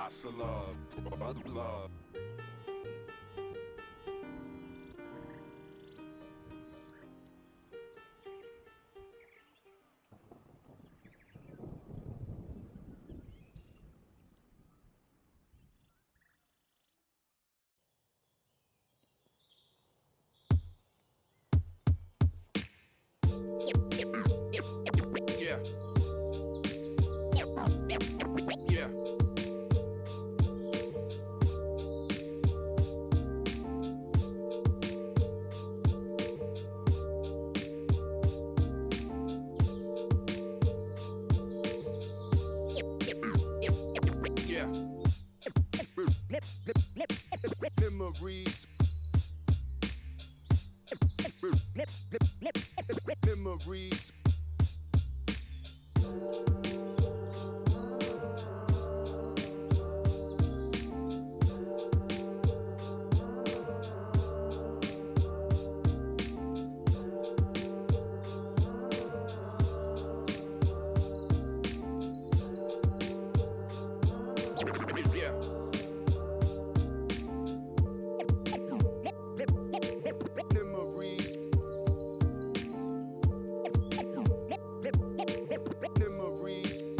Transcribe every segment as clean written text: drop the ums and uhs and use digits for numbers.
lots of love, love. Yeah. Yeah. Yeah. Memories. Memories. Memories.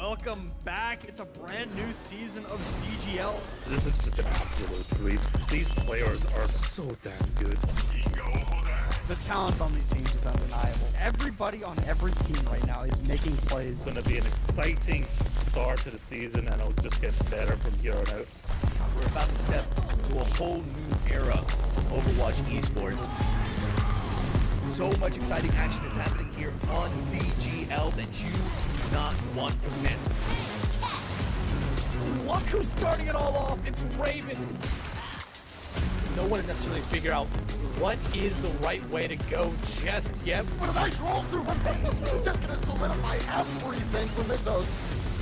welcome back. It's a brand new season of CGL. This is just an absolute treat. These players are so damn good. The talent on these teams is undeniable. Everybody on every team right now is making plays. It's going to be an exciting start to the season, and it'll just get better from here on out. We're about to step to a whole new era of Overwatch esports. So much exciting action is happening here on CGL that you do not want to miss. Look who's starting it all off, it's Raven. No one necessarily figure out what is the right way to go just yet. But a nice roll through from Peyton is just gonna solidify everything from Mythos.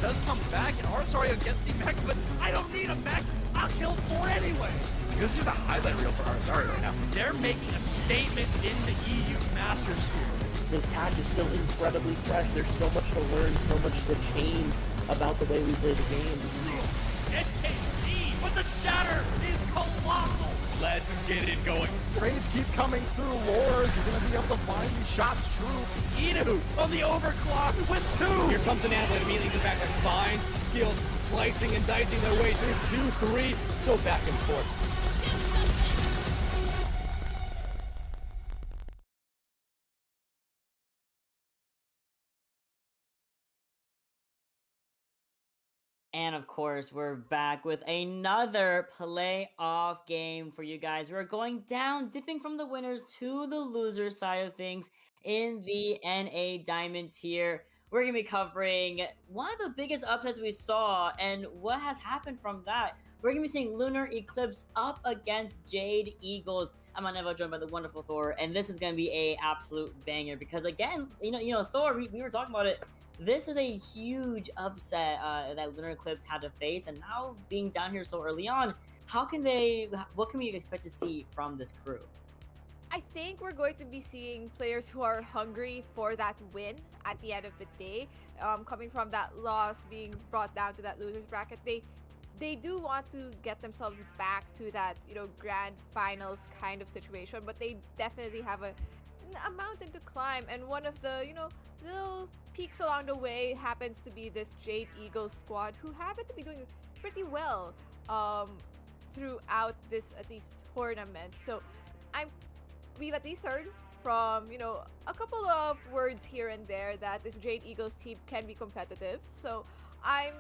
Does come back and Arsario against the mech, but I don't need a mech. I'll kill 4 anyway. This is just a highlight reel for Arsario right now. They're making a statement in the EU Masters here. This patch is still incredibly fresh. There's so much to learn, so much to change about the way we play the game. NKC, but the shatter is colossal. Let's get it going. Trades keep coming through. Lores, you're gonna be able to find these shots true. Inu on the overclock with 2. Here comes an Adelaide immediately to back, like fine skills, slicing and dicing their way through 2-3, so back and forth. And of course, we're back with another playoff game for you guys. We're going down, dipping from the winners to the loser side of things in the NA Diamond tier. We're going to be covering one of the biggest upsets we saw and what has happened from that. We're going to be seeing Lunar Eclipse up against Jade Eagles. I'm Nevo, joined by the wonderful Thor, and this is going to be a absolute banger because again, Thor, we were talking about it. This is a huge upset that Lunar Eclipse had to face, and now being down here so early on, what can we expect to see from this crew? I think we're going to be seeing players who are hungry for that win at the end of the day. Coming from that loss, being brought down to that losers bracket, they do want to get themselves back to that grand finals kind of situation, but they definitely have a mountain to climb, and one of the little peaks along the way happens to be this Jade Eagles squad, who happen to be doing pretty well throughout this tournament. So we've at least heard from a couple of words here and there that this Jade Eagles team can be competitive. So I'm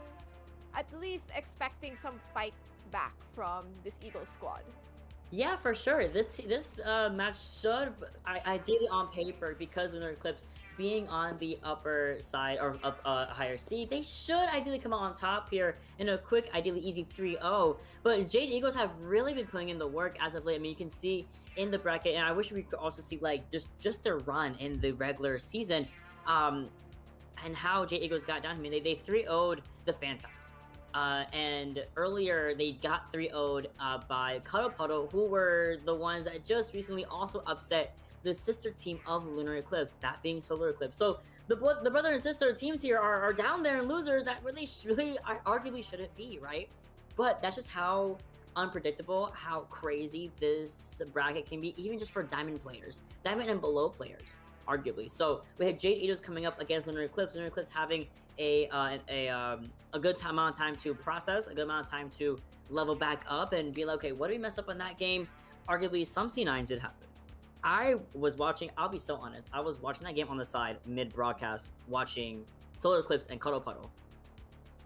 at least expecting some fight back from this Eagles squad. Yeah, for sure. This match should, ideally on paper, because Lunar Eclipse being on the upper side or up higher seed, they should ideally come out on top here in a quick, ideally easy 3-0. But Jade Eagles have really been putting in the work as of late. I mean, you can see in the bracket, and I wish we could also see like just their run in the regular season, and how Jade Eagles got down. I mean, they 3-0'd the Phantoms. And earlier they got 3-0'd by Cuddle Puddle, who were the ones that just recently also upset the sister team of Lunar Eclipse, that being Solar Eclipse. So the brother and sister teams here are down there in losers that really arguably shouldn't be, right? But that's just how unpredictable, how crazy this bracket can be, even just for Diamond players, Diamond and below players, arguably. So we have Jade Eagles coming up against Lunar Eclipse. Lunar Eclipse having a good amount of time to process, a good amount of time to level back up and be like, okay, what did we mess up in that game? Arguably, some C9s did happen. I was watching, I'll be so honest, I was watching that game on the side, mid-broadcast, watching Solar Eclipse and Cuddle Puddle.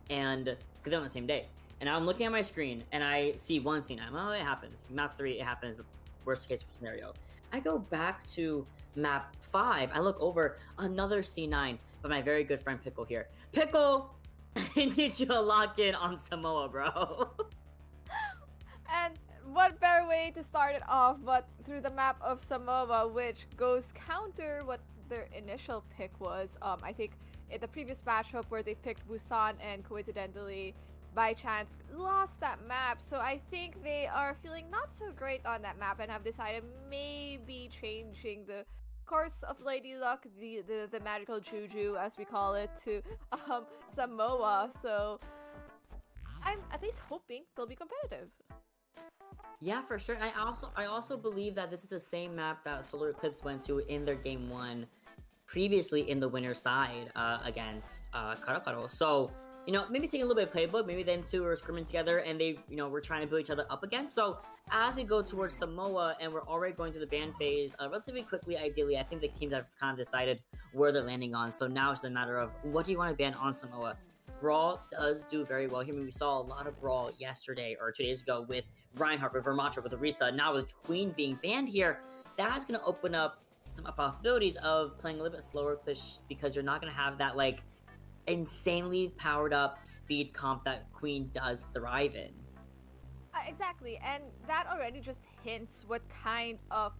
And, because they're on the same day. And I'm looking at my screen, and I see one C9. Oh, it happens. Map 3, it happens. Worst case scenario. I go back to map 5. I look over, another C9 by my very good friend Pickle here. Pickle, I need you to lock in on Samoa, bro. And what better way to start it off but through the map of Samoa, which goes counter what their initial pick was. I think in the previous matchup where they picked Busan and coincidentally by chance lost that map. So I think they are feeling not so great on that map and have decided maybe changing the course of Lady Luck, the magical juju as we call it, to Samoa. So I'm at least hoping they'll be competitive. Yeah, for sure. And I also believe that this is the same map that Solar Eclipse went to in their game 1 previously in the winner's side against Cuddle. So maybe taking a little bit of playbook. Maybe them two are scrimming together and they, were trying to build each other up again. So as we go towards Samoa and we're already going through the ban phase relatively quickly, ideally, I think the teams have kind of decided where they're landing on. So now it's a matter of what do you want to ban on Samoa? Brawl does do very well here. I mean, we saw a lot of Brawl yesterday or 2 days ago with Reinhardt, with Vermacho, with Orisa. Now with Queen being banned here, that's going to open up some possibilities of playing a little bit slower push because you're not going to have that, like, insanely powered up speed comp that Queen does thrive in. Exactly, and that already just hints what kind of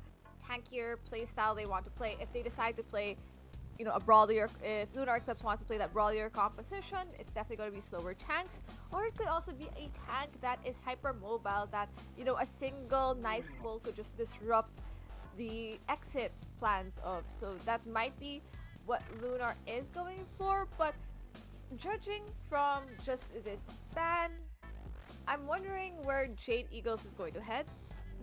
tankier playstyle they want to play. If they decide to play, a brawlier, if Lunar Eclipse wants to play that brawlier composition, it's definitely going to be slower tanks. Or it could also be a tank that is hyper mobile, that, a single knife pull could just disrupt the exit plans of. So that might be what Lunar is going for, but judging from just this ban, I'm wondering where Jade Eagles is going to head.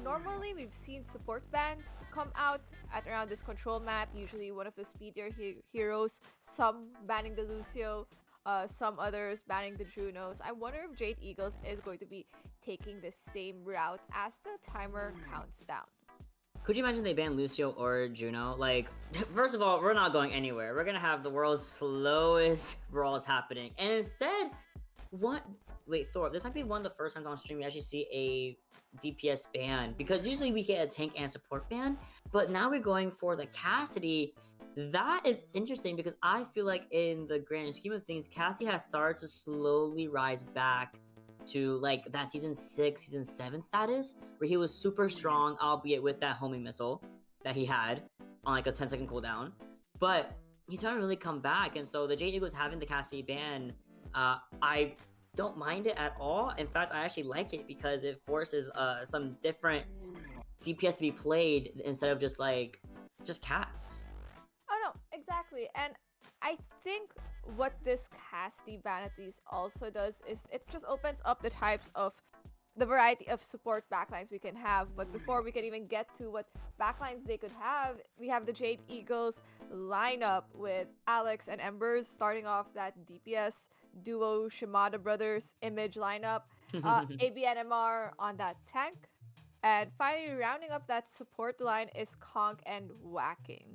Normally, we've seen support bans come out at around this control map, usually one of the speedier heroes, some banning the Lucio, some others banning the Junos. I wonder if Jade Eagles is going to be taking the same route as the timer counts down. Could you imagine they ban Lucio or Juno? Like, first of all, we're not going anywhere. We're gonna have the world's slowest brawls happening. And instead, wait, Thor, this might be one of the first times on stream we actually see a DPS ban. Because usually we get a tank and support ban. But now we're going for the Cassidy. That is interesting because I feel like in the grand scheme of things, Cassidy has started to slowly rise back to like that season 6, season 7 status where he was super strong, albeit with that homing missile that he had on like a 10-second cooldown. But he's trying to really come back, and so the Jade Eagles having the Cassidy ban, I don't mind it at all. In fact, I actually like it because it forces some different DPS to be played instead of just cats. Oh no, exactly. And I think what this Cassidy ban at least also does is it just opens up the types of the variety of support backlines we can have. But before we can even get to what backlines they could have, we have the Jade Eagles lineup with Alex and Embers starting off that DPS duo Shimada Brothers image lineup, ABNMR on that tank, and finally rounding up that support line is Conk and Whacking.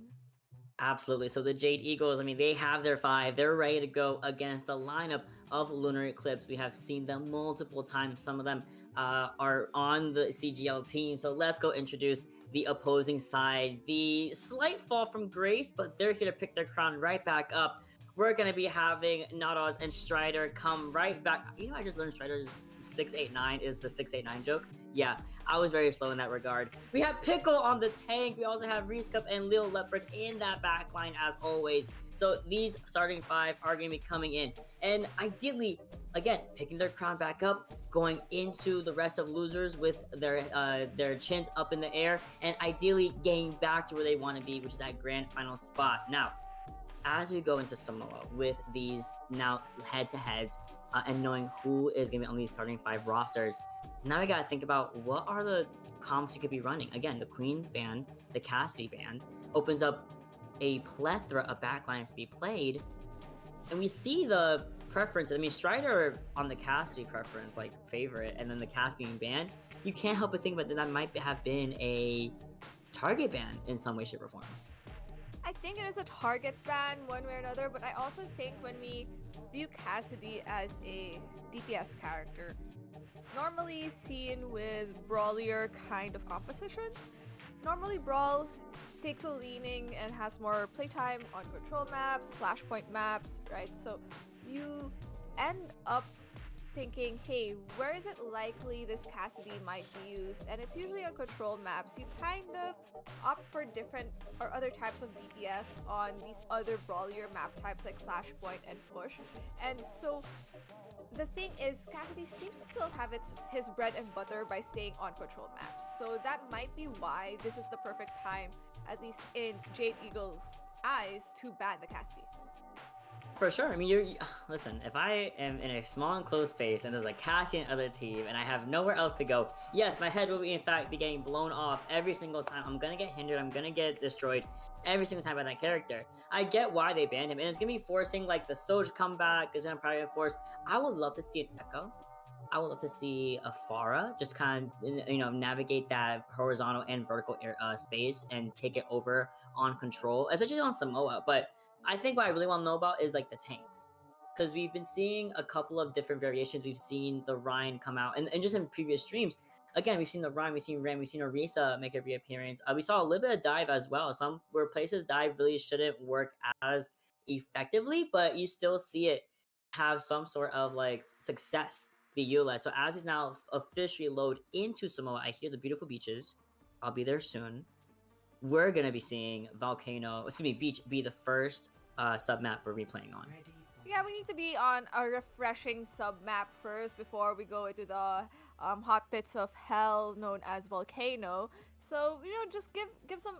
Absolutely. So the Jade Eagles, I mean, they have their 5. They're ready to go against the lineup of Lunar Eclipse. We have seen them multiple times. Some of them are on the CGL team. So let's go introduce the opposing side. The slight fall from grace, but they're here to pick their crown right back up. We're going to be having Nados and Strider come right back. I just learned Strider's 689 is the 689 joke. Yeah, I was very slow in that regard. We have Pickle on the tank. We also have Reese Cup and Lil Leopard in that backline as always. So these starting 5 are going to be coming in. And ideally, again, picking their crown back up, going into the rest of losers with their chins up in the air, and ideally getting back to where they want to be, which is that grand final spot. Now, as we go into Samoa with these now head-to-heads and knowing who is going to be on these starting 5 rosters, now we got to think about what are the comps you could be running. Again, the Queen ban, the Cassidy ban, opens up a plethora of backlines to be played, and we see the preferences. I mean, Strider on the Cassidy preference, like favorite, and then the Cassidy being banned, you can't help but think about that might have been a target ban in some way, shape, or form. I think it is a target ban one way or another, but I also think when we view Cassidy as a DPS character, normally seen with brawlier kind of compositions, normally Brawl takes a leaning and has more playtime on control maps, flashpoint maps, right? So you end up thinking, hey, where is it likely this Cassidy might be used? And it's usually on control maps. You kind of opt for different or other types of DPS on these other brawlier map types like flashpoint and push. And so the thing is, Cassidy seems to still have his bread and butter by staying on control maps. So that might be why this is the perfect time, at least in Jade Eagle's eyes, to ban the Cassidy. For sure. I mean, listen. If I am in a small enclosed space and there's a Cassian other team and I have nowhere else to go, yes, my head will be in fact be getting blown off every single time. I'm gonna get hindered. I'm gonna get destroyed every single time by that character. I get why they banned him, and it's gonna be forcing like the Soldier comeback. It's gonna probably force. I would love to see an Echo. I would love to see a Pharah just kind of, navigate that horizontal and vertical space and take it over on control, especially on Samoa. But I think what I really want to know about is like the tanks. Because we've been seeing a couple of different variations. We've seen the Rhine come out, and just in previous streams, again, we've seen the Rhine, we've seen Ram, we've seen Orisa make a reappearance. We saw a little bit of dive as well. Some where places dive really shouldn't work as effectively, but you still see it have some sort of like success be utilized. So as we now officially load into Samoa, I hear the beautiful beaches. I'll be there soon. We're gonna be seeing Volcano. It's gonna be Beach be the first sub map we're replaying on. Yeah, we need to be on a refreshing sub map first before we go into the hot pits of hell known as Volcano. So just give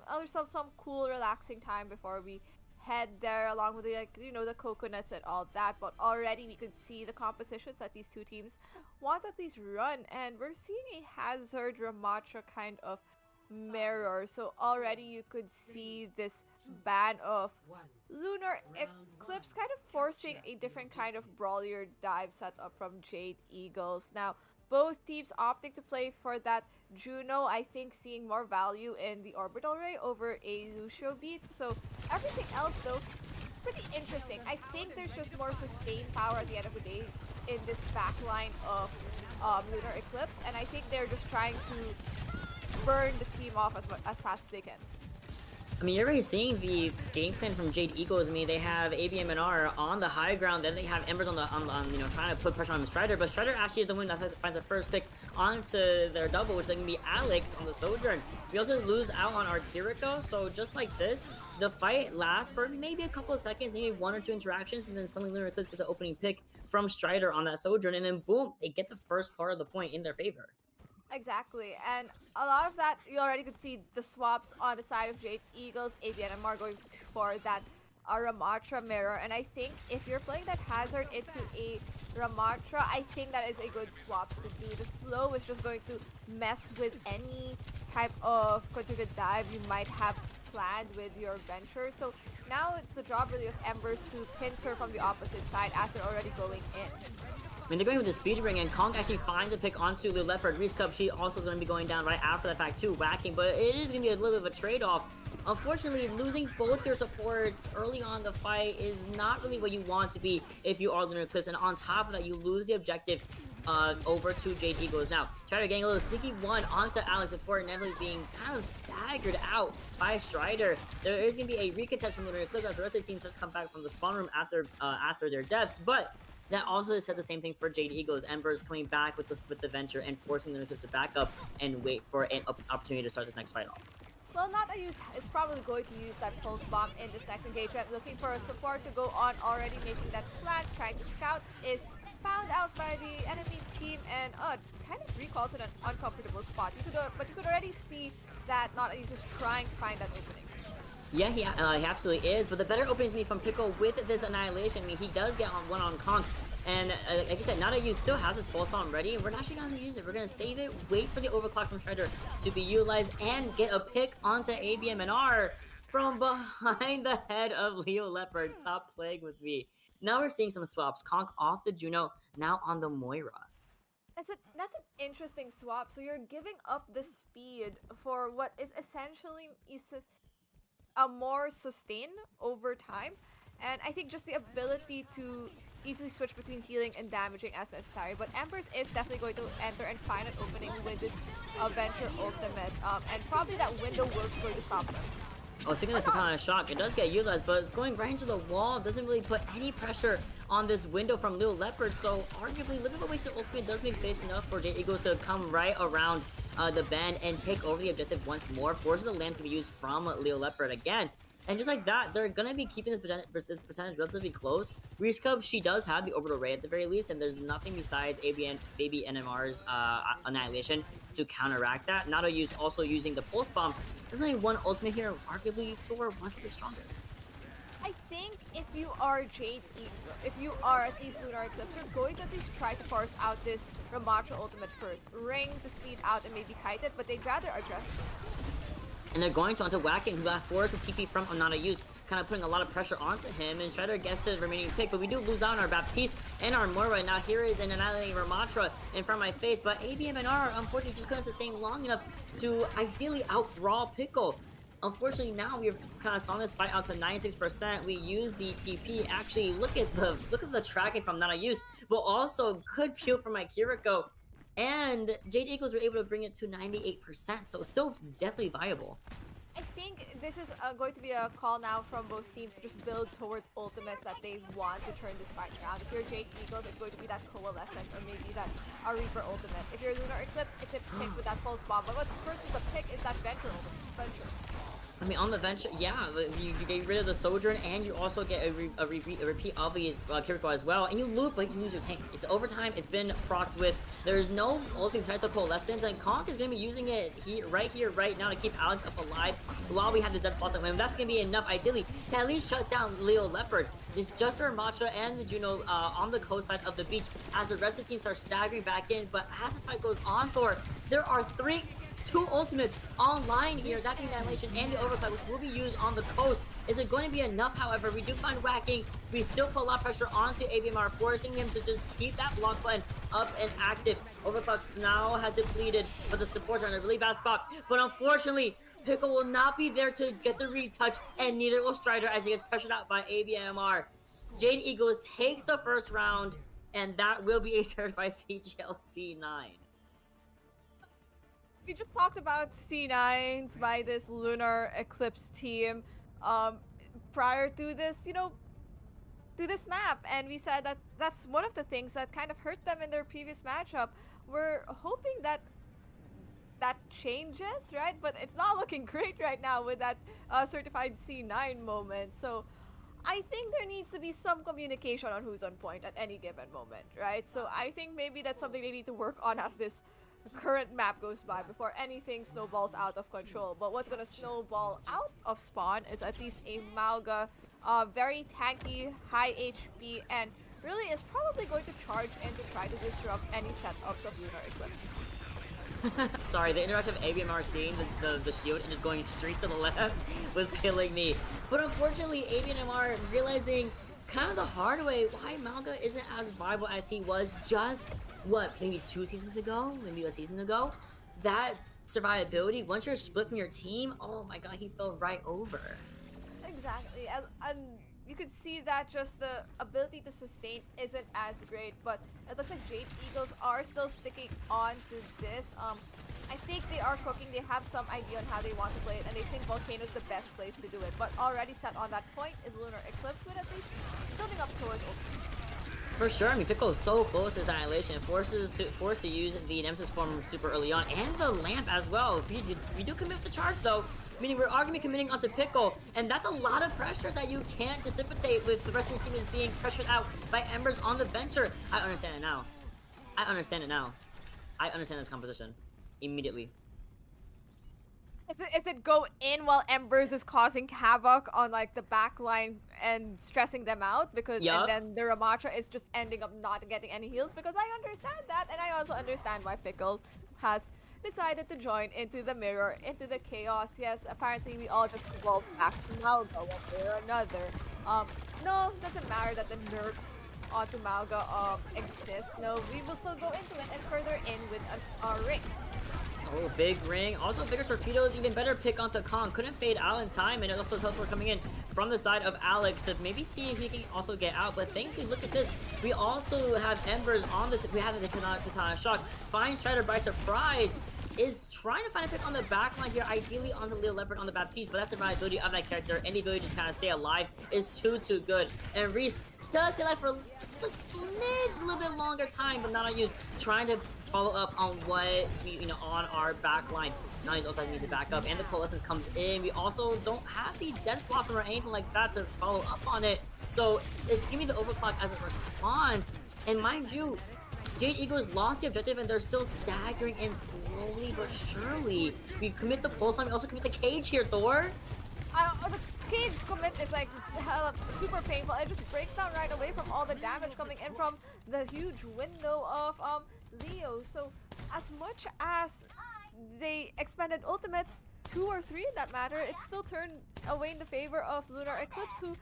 ourselves some cool, relaxing time before we head there, along with the coconuts and all that. But already we could see the compositions that these two teams want at least run, and we're seeing a Hazard Ramatra kind of mirror. So already you could see this ban of Lunar Eclipse kind of forcing a different kind of brawlier dive setup from Jade Eagles. Now, both teams opting to play for that Juno, I think seeing more value in the Orbital Ray over a Lucio beat. So everything else though, pretty interesting. I think there's just more sustained power at the end of the day in this backline of Lunar Eclipse, and I think they're just trying to burn the team off as fast as they can. I mean, you're already seeing the game plan from Jade Eagles. I mean, they have ABM&R on the high ground, then they have Embers on trying to put pressure on Strider, but Strider actually is the one that finds the first pick onto their double, which is going to be Alex on the Sojourn. We also lose out on our Kiriko, so just like this, the fight lasts for maybe a couple of seconds, maybe one or two interactions, and then suddenly Lunar Eclipse gets the opening pick from Strider on that Sojourn, and then boom, they get the first part of the point in their favor. Exactly, and a lot of that, you already could see the swaps on the side of Jade Eagles, ABNMR going for that Ramatra mirror, and I think if you're playing that Hazard into a Ramatra, I think that is a good swap to do. The slow is just going to mess with any type of concerted dive you might have planned with your venture, so now it's the job really of Embers to pincer from the opposite side as they're already going in. I mean, they're going with the speed ring, and Kong actually finds a pick onto the Leopard. Reese Cup, she also is going to be going down right after that fact too, whacking, but it is going to be a little bit of a trade-off. Unfortunately, losing both your supports early on the fight is not really what you want to be if you are Lunar Eclipse, and on top of that, you lose the objective over to Jade Eagles. Now, try to getting a little sneaky one onto Alex before inevitably being kind of staggered out by Strider. There is going to be a recontest from Lunar Eclipse as the rest of the team starts to come back from the spawn room after their deaths, but that also said the same thing for Jade Eagles. Embers coming back with the Venture and forcing the Eclipse to back up and wait for an opportunity to start this next fight off. Well, Not-A-Use is probably going to use that pulse bomb in this next engagement, looking for a support to go on, already making that flag, trying to scout, is found out by the enemy team, and kind of recalls in an uncomfortable spot. But you could already see that Not-A-Use is trying to find that opening. Yeah, he absolutely is, but the better opening is me from Pickle with this Annihilation. I mean, he does get on one on Kong, and like I said, Not-A-Use still has his pulse bomb ready, and we're not actually going to use it. We're going to save it, wait for the overclock from Shredder to be utilized, and get a pick onto ABM&R from behind the head of Leo Leopard. Stop playing with me. Now we're seeing some swaps. Kong off the Juno, now on the Moira. That's an interesting swap. So you're giving up the speed for what is essentially a more sustain over time, and I think just the ability to easily switch between healing and damaging as necessary. But Embers is definitely going to enter and find an opening with this Venture ultimate, and probably that window works for to stop them. Oh, thinking that's a ton of shock. It does get utilized, but it's going right into the wall. Doesn't really put any pressure on this window from Lil Leopard. So arguably, a little bit of wasted ultimate does make space enough for Jade Eagles to come right around the bend and take over the objective once more. Forces the land to be used from Leo Leopard again. And just like that, they're going to be keeping this percentage relatively close. Reese Cub, she does have the orbital ray at the very least, and there's nothing besides Baby NMR's Annihilation to counteract that. Not-A-Use also using the Pulse Bomb. There's only one ultimate here, arguably Thor wants to be stronger. I think if you are Jade Eagle, if you are at least Lunar Eclipse, you're going to at least try to force out this Ramatra ultimate first. Ring to speed out and maybe kite it, but they'd rather address it. And they're going to onto Whacking, who got forced to TP from Onana Use, kind of putting a lot of pressure onto him, and Shredder gets the remaining pick, but we do lose out on our Baptiste and our Moira. Now here is an annihilating Ramatra in front of my face, but ABMNR unfortunately just couldn't sustain long enough to ideally out-brawl Pickle. Unfortunately, now we've kind of stalling this fight out to 96%. We use the TP. Actually, look at the tracking from Nana Use, but also good peel from my Kiriko. And Jade Eagles were able to bring it to 98%, so still definitely viable. I think this is going to be a call now from both teams to just build towards ultimates that they want to turn this fight around. If you're Jade Eagles, it's going to be that Coalescent or maybe that Reaper ultimate. If you're Lunar Eclipse, it's a pick with that Pulse Bomb. But what's first is the pick is that Venture ultimate. Venture. I mean, on the Venture, yeah, you get rid of the Sojourn, and you also get a repeat of the Kiriko as well, and you loop, but you lose your tank. It's overtime, it's been procced with. There's no ultimate type of Coalescence, and Conk is going to be using it here, right now to keep Alex up alive while we have the Death Blossom at him. That's going to be enough, ideally, to at least shut down Leo Leopard. It's just Ramatra and the Juno on the coast side of the beach as the rest of the team starts staggering back in, but as this fight goes on, Thor, there are two ultimates online here, that being the Annihilation and the Overclock, which will be used on the coast. Is it going to be enough? However, we do find Whacking. We still put a lot of pressure onto ABMR, forcing him to just keep that block button up and active. Overclock now has depleted, but the supports are in a really bad spot. But unfortunately, Pickle will not be there to get the retouch, and neither will Strider as he gets pressured out by ABMR. Jade Eagles takes the first round, and that will be a certified CGL S15. We just talked about C9s by this Lunar Eclipse team prior to this, to this map, and we said that that's one of the things that kind of hurt them in their previous matchup. We're hoping that that changes, right? But it's not looking great right now with that certified C9 moment. So I think there needs to be some communication on who's on point at any given moment, right? So I think maybe that's something they need to work on as this current map goes by before anything snowballs out of control. But what's gonna snowball out of spawn is at least a Mauga, very tanky, high HP, and really is probably going to charge and to try to disrupt any setups of Lunar Eclipse. Sorry, the interaction of ABMR seeing the shield and just going straight to the left was killing me. But unfortunately, ABMR realizing kind of the hard way why Mauga isn't as viable as he was just, what, maybe 2 seasons ago? Maybe a season ago? That survivability, once you're split from your team, oh my god, he fell right over. Exactly, and you could see that just the ability to sustain isn't as great, but it looks like Jade Eagles are still sticking on to this. I think they are cooking, they have some idea on how they want to play it, and they think Volcano's the best place to do it. But already set on that point is Lunar Eclipse, with at least building up towards ultimate. For sure, I mean, Pickle is so close to his Annihilation, forced to use the Nemesis form super early on, and the Lamp as well. If you do commit the charge though, meaning we're going to be committing onto Pickle, and that's a lot of pressure that you can't dissipate with the rest of your team is being pressured out by Embers on the Venture. I understand it now. I understand it now. I understand this composition. Immediately. Is it go in while Embers is causing havoc on like the back line and stressing them out because and then the Ramatra is just ending up not getting any heals, because I understand that, and I also understand why Pickle has decided to join into the mirror, into the chaos. Yes, apparently we all just evolved back to Mauga one way or another. No, doesn't matter that the nerfs onto Mauga exist. No, we will still go into it and further in with a ring. Oh, big ring. Also, bigger torpedoes, even better pick onto Kong. Couldn't fade out in time, and also teleport coming in from the side of Alex to maybe see if he can also get out. But thankfully, look at this. We also have Embers on the... we have the Titanic Shock. Finds Strider by surprise. Is trying to find a pick on the back line here, ideally on the Leo Leopard on the Baptiste, but that's the survivability of that character, and the ability to just kind of stay alive is too good. And Reese does stay alive for just a smidge, a little bit longer time, but not on use, trying to follow up on what we, on our back line. Now he's also needs to back up, and the Coalescence comes in. We also don't have the Death Blossom or anything like that to follow up on it, so it's giving me the Overclock as a response. And mind you, Jade Eagles lost the objective, and they're still staggering in slowly but surely. We commit the pulse line, we also commit the cage here, Thor. The Cage commit is like hella super painful. It just breaks down right away from all the damage coming in from the huge window of Leo. So as much as they expended ultimates, 2 or 3 in that matter, it still turned away in the favor of Lunar Eclipse, who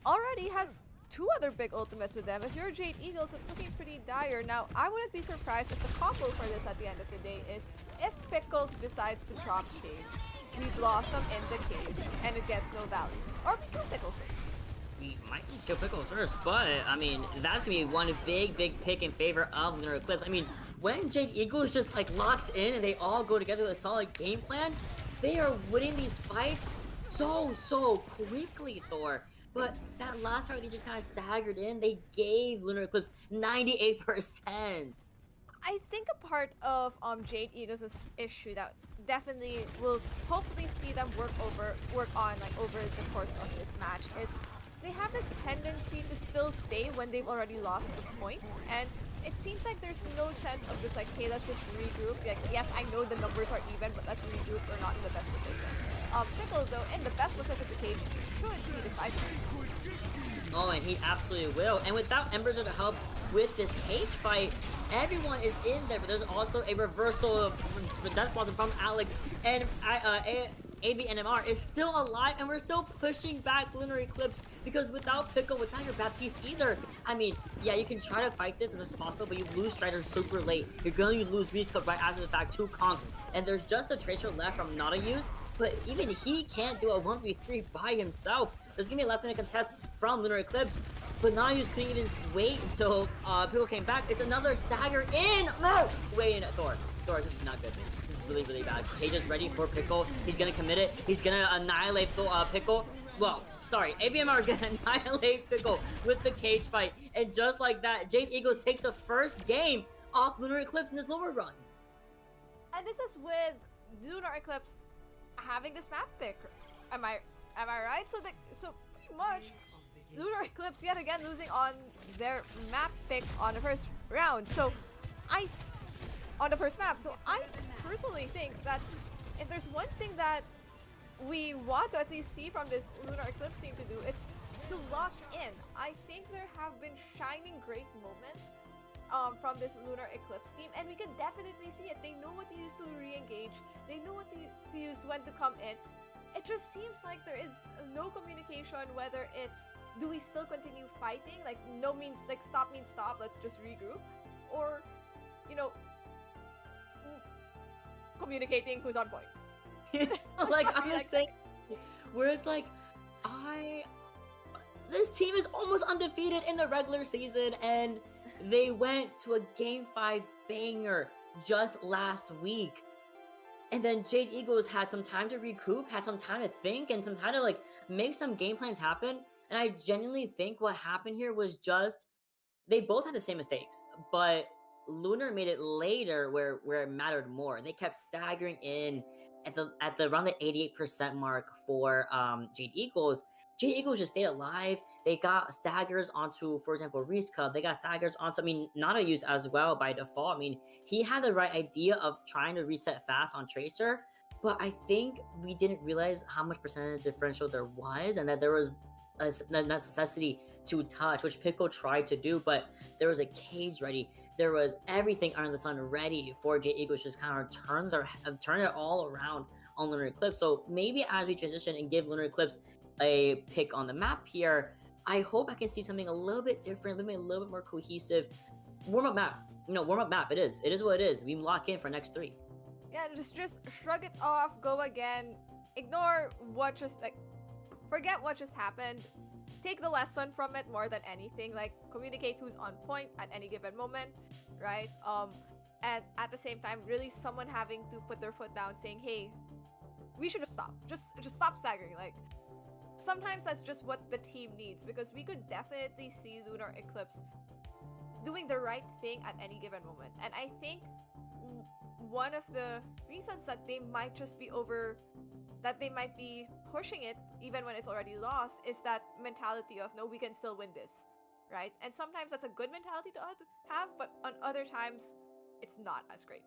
already has 2 other big ultimates with them. If you're Jade Eagles, it's looking pretty dire. Now, I wouldn't be surprised if the combo for this at the end of the day is if Pickles decides to drop Cage, we Blossom in the cage, and it gets no value. Or we kill Pickles first. We might just kill Pickles first, but, I mean, that's gonna be one big pick in favor of Lunar Eclipse. I mean, when Jade Eagles just, like, locks in and they all go together with a solid game plan, they are winning these fights so quickly, Thor. But that last fight, they just kind of staggered in. They gave Lunar Eclipse 98%. I think a part of Jade Eagles' issue that definitely will hopefully see them work on like over the course of this match is they have this tendency to still stay when they've already lost the point, and it seems like there's no sense of just like, hey, let's just regroup. Like, yes, I know the numbers are even, but let's regroup. We're not in the best position. Pickles, though, in the best position to cage, should see the side. Oh, and he absolutely will. And without Embers to help with this cage fight, everyone is in there. But there's also a reversal of the death blossom from Alex, and ABNMR is still alive, and we're still pushing back Lunar Eclipse because without Pickle, without your Baptiste either, I mean, yeah, you can try to fight this as much as possible, but you lose Strider super late. You're going to lose Reese Cup right after the fact to Conk, and there's just a Tracer left from Nada use, but even he can't do a 1v3 by himself. There's gonna be a last minute contest from Lunar Eclipse, but Nada couldn't even wait until Pickle came back. It's another stagger in! No! Way in Thor. Thor, this is not good, man. This is really bad. Cage is ready for Pickle. He's gonna commit it. He's gonna annihilate Pickle. Well, sorry, ABMR is gonna annihilate Pickle with the cage fight. And just like that, Jade Eagles takes the first game off Lunar Eclipse in this lower run. And this is with Lunar Eclipse having this map pick. Am I right? So pretty much Lunar Eclipse yet again losing on their map pick on the first round. On the first map. So I personally think that if there's one thing that we want to at least see from this Lunar Eclipse team to do, it's to lock in. I think there have been shining great moments from this Lunar Eclipse team, and we can definitely see it. They know what to use to re-engage. They know what to use when to come in. It just seems like there is no communication, whether it's, do we still continue fighting? Like, no means, like, stop means stop, let's just regroup. Or, you know, communicating who's on point. Like, I'm just saying, where it's like, this team is almost undefeated in the regular season, and they went to a Game 5 banger just last week. And then Jade Eagles had some time to recoup, had some time to think, and some time to, like, make some game plans happen. And I genuinely think what happened here was just, they both had the same mistakes, but Lunar made it later where it mattered more. They kept staggering in at the around the 88% mark for Jade Eagles. Jade Eagles just stayed alive. They got staggers onto, for example, Reese Cup. They got staggers onto, I mean, Nada use as well by default. I mean, he had the right idea of trying to reset fast on Tracer, but I think we didn't realize how much percentage differential there was, and that there was a necessity to touch, which Pickle tried to do, but there was a cage ready. There was everything under the sun ready for Jade Eagles to just kind of turn it all around on Lunar Eclipse. So maybe as we transition and give Lunar Eclipse a pick on the map here, I hope I can see something a little bit different, a little bit more cohesive. Warm-up map. Warm-up map. It is what it is. We lock in for next 3. Yeah, just shrug it off, go again, ignore what just, like, forget what just happened, take the lesson from it more than anything, like, communicate who's on point at any given moment, right? And at the same time, really someone having to put their foot down saying, hey, we should just stop. Just stop staggering. Like, sometimes that's just what the team needs, because we could definitely see Lunar Eclipse doing the right thing at any given moment. And I think one of the reasons that they might just be that they might be pushing it even when it's already lost is that mentality of, no, we can still win this, right? And sometimes that's a good mentality to have, but on other times it's not as great.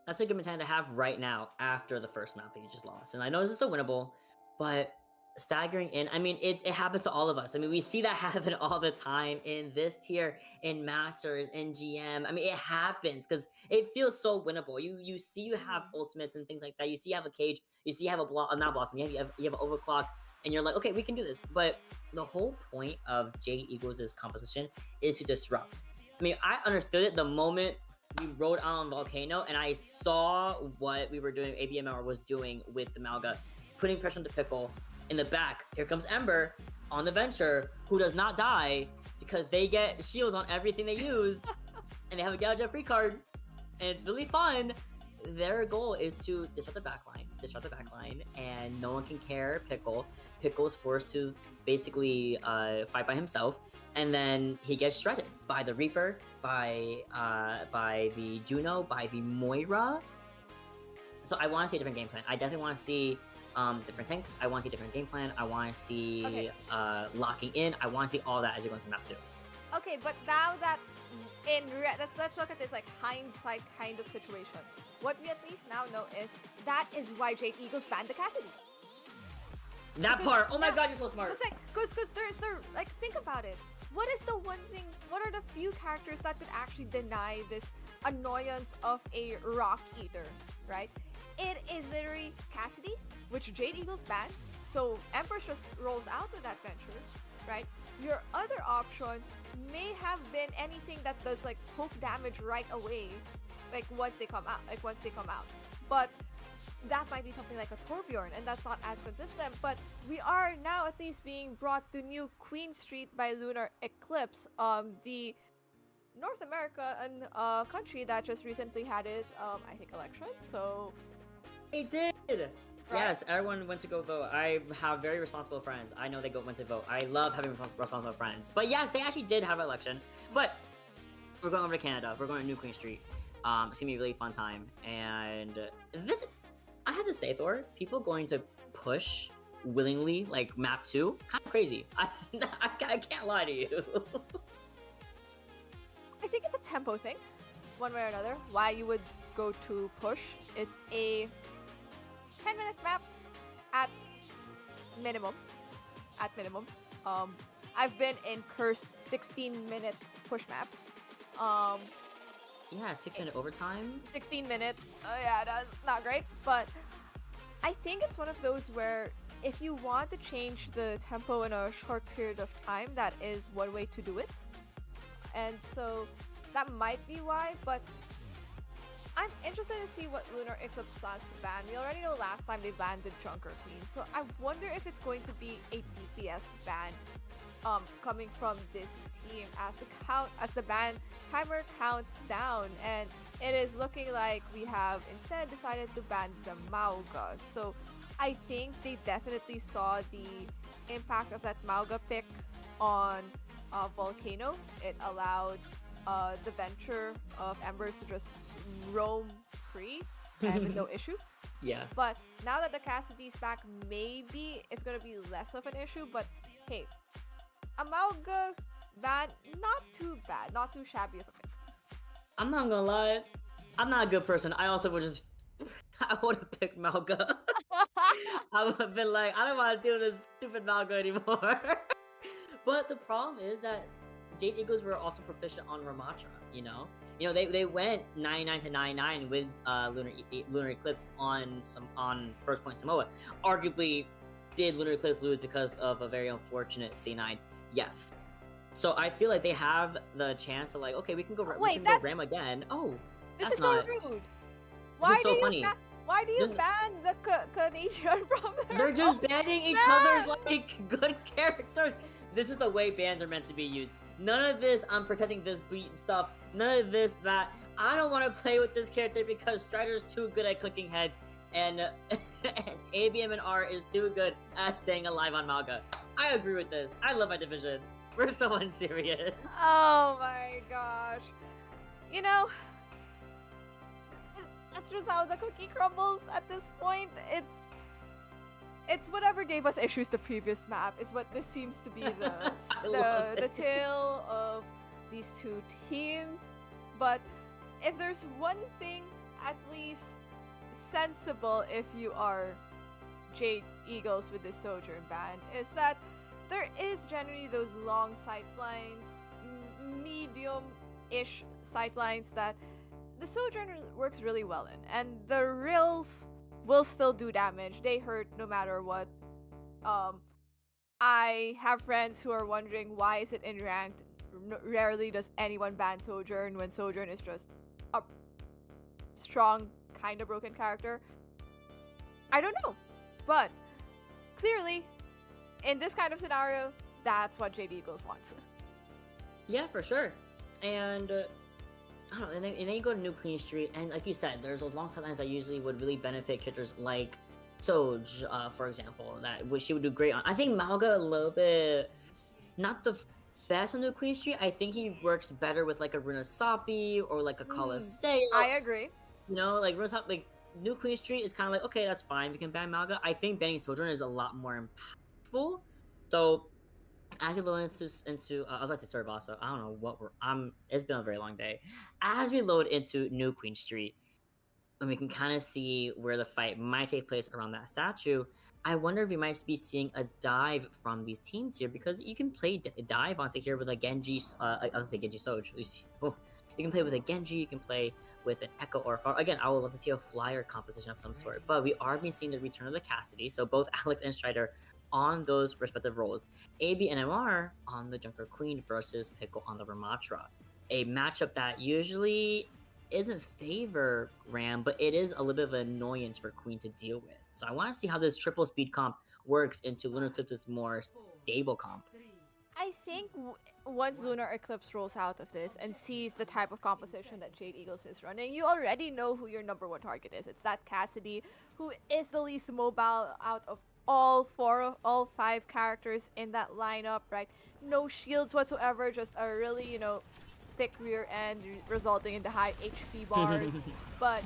That's a good mentality to have right now after the first map that you just lost. And I know this is still winnable, but staggering in. I mean, it happens to all of us. I mean, we see that happen all the time in this tier, in Masters, in GM. I mean, it happens because it feels so winnable. You see you have ultimates and things like that. You see you have a cage. You see you have not blossom. You have an overclock, and you're like, okay, we can do this. But the whole point of Jade Eagles' composition is to disrupt. I mean, I understood it the moment we rode on Volcano, and I saw what we were doing. ABMR was doing with the Malga, putting pressure on the Pickle. In the back, here comes Ember on the Venture, who does not die because they get shields on everything they use, and they have a Gouge free card, and it's really fun. Their goal is to disrupt the backline, and no one can care Pickle. Pickle's forced to basically fight by himself, and then he gets shredded by the Reaper, by the Juno, by the Moira. So I want to see a different game plan. I definitely want to see different tanks. I want to see a different game plan. I want to see locking in. I want to see all that as you go into map 2. Okay, but now that let's look at this like hindsight kind of situation. What we at least now know is that is why Jade Eagles banned the Cassidy. That part. Oh my god, you're so smart. It's like, cause they're like, think about it. What is the one thing? What are the few characters that could actually deny this annoyance of a Rock Eater, right? It is literally Cassidy, which Jade Eagles banned. So Empress just rolls out with that Venture, right? Your other option may have been anything that does like poke damage right away, like once they come out. But that might be something like a Torbjorn, and that's not as consistent. But we are now at least being brought to New Queen Street by Lunar Eclipse, the North American country that just recently had its I think election. So it did. Right? Yes, everyone went to go vote. I have very responsible friends. I know they went to vote. I love having responsible friends. But yes, they actually did have an election. But we're going over to Canada. We're going to New Queen Street. It's gonna be a really fun time. And this is, I have to say, Thor, people going to push willingly like map 2, kind of crazy. I can't lie to you. I think it's a tempo thing, one way or another. Why you would go to push? It's a 10-minute map at minimum. I've been in cursed 16-minute push maps. Yeah, 6-minute overtime. 16 minutes. Oh yeah, that's not great. But I think it's one of those where if you want to change the tempo in a short period of time, that is one way to do it. And so that might be why, but I'm interested to see what Lunar Eclipse plans to ban. We already know last time they banned the Junker Queen, so I wonder if it's going to be a DPS ban coming from this team as the ban timer counts down, and it is looking like we have instead decided to ban the Mauga. So I think they definitely saw the impact of that Mauga pick on Volcano. It allowed the Venture of Embers to just roam free and with no issue. Yeah. But now that the Cassidy's back, maybe it's gonna be less of an issue. But hey, Amalga ban, not too bad, not too shabby of a pick. I'm not gonna lie, I'm not a good person. I also would just, I would have picked Malga. I would have been like, I don't want to do this stupid Malga anymore. But the problem is that Jade Eagles were also proficient on Ramatra, you know? They went 99 to 99 with Lunar Eclipse on first point Samoa. Arguably, did Lunar Eclipse lose because of a very unfortunate C9? Yes. So I feel like they have the chance to like, okay, we can go Ram again. Oh, this that's is not, so rude. This is so funny. Why do you ban the Canadian from there? They're just banning each other's like good characters. This is the way bans are meant to be used. None of this, I'm protecting this beat and stuff. None of this, that. I don't want to play with this character because Strider's too good at clicking heads, and ABM and R is too good at staying alive on Malga. I agree with this. I love my division. We're so unserious. Oh my gosh. You know, that's just how the cookie crumbles at this point. It's whatever gave us issues the previous map is what this seems to be the tale of these two teams. But if there's one thing at least sensible if you are Jade Eagles with this Sojourn ban is that there is generally those long sightlines, medium-ish sightlines that the Sojourner works really well in, and the Rills will still do damage. They hurt no matter what. I have friends who are wondering why is it in ranked. Rarely does anyone ban Sojourn when Sojourn is just a strong, kind of broken character. I don't know, but clearly, in this kind of scenario, that's what Jade Eagles wants. Yeah, for sure. And I don't know, and then you go to New Queen Street, and like you said, there's those long sidelines that usually would really benefit characters like Soj, for example, that which she would do great on. I think Malga a little bit, not the best on New Queen Street. I think he works better with like a Runasapi or like a Coliseum. I agree. You know, like Runasapi, like New Queen Street is kind of like, okay, that's fine, we can ban Malga. I think banning Sojourn is a lot more impactful. So as we load into I was about to say Sorvasa. I don't know what it's been a very long day. As we load into New Queen Street, and we can kind of see where the fight might take place around that statue, I wonder if we might be seeing a dive from these teams here, because you can play dive onto here with a Genji, I was say Genji Soj. You can play with a Genji, you can play with an Echo or Far. Again, I would love to see a flyer composition of some sort, but we are being seeing the return of the Cassidy, so both Alex and Strider on those respective roles. AB and MR on the Junker Queen versus Pickle on the Ramatra. A matchup that usually isn't favor Ram, but it is a little bit of an annoyance for Queen to deal with. So I want to see how this triple speed comp works into Lunar Eclipse's more stable comp. I think once Lunar Eclipse rolls out of this and sees the type of composition that Jade Eagles is running, you already know who your number one target is. It's that Cassidy, who is the least mobile out of all five characters in that lineup, right? No shields whatsoever, just a really, thick rear end resulting in the high HP bars. But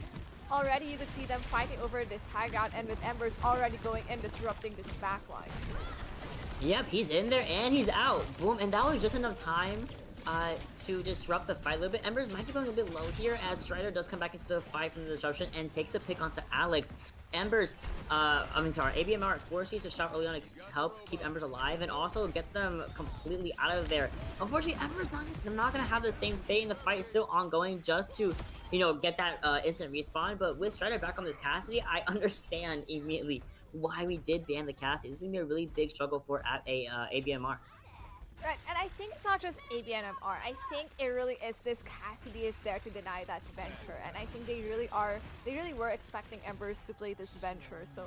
already you could see them fighting over this high ground, and with Embers already going in, disrupting this backline. Yep, he's in there and he's out. Boom, and that was just enough time to disrupt the fight a little bit. Embers might be going a bit low here as Strider does come back into the fight from the disruption and takes a pick onto Alex. Embers, ABMR forces to shot early on to help keep Embers alive and also get them completely out of there. Unfortunately, Embers not gonna have the same fate, and the fight is still ongoing just to, get that instant respawn. But with Strider back on this Cassidy, I understand immediately why we did ban the Cassidy. This is gonna be a really big struggle for ABMR. Right, and I think it's not just ABNMR. I think it really is this Cassidy is there to deny that venture, and I think they really were expecting Embers to play this venture, so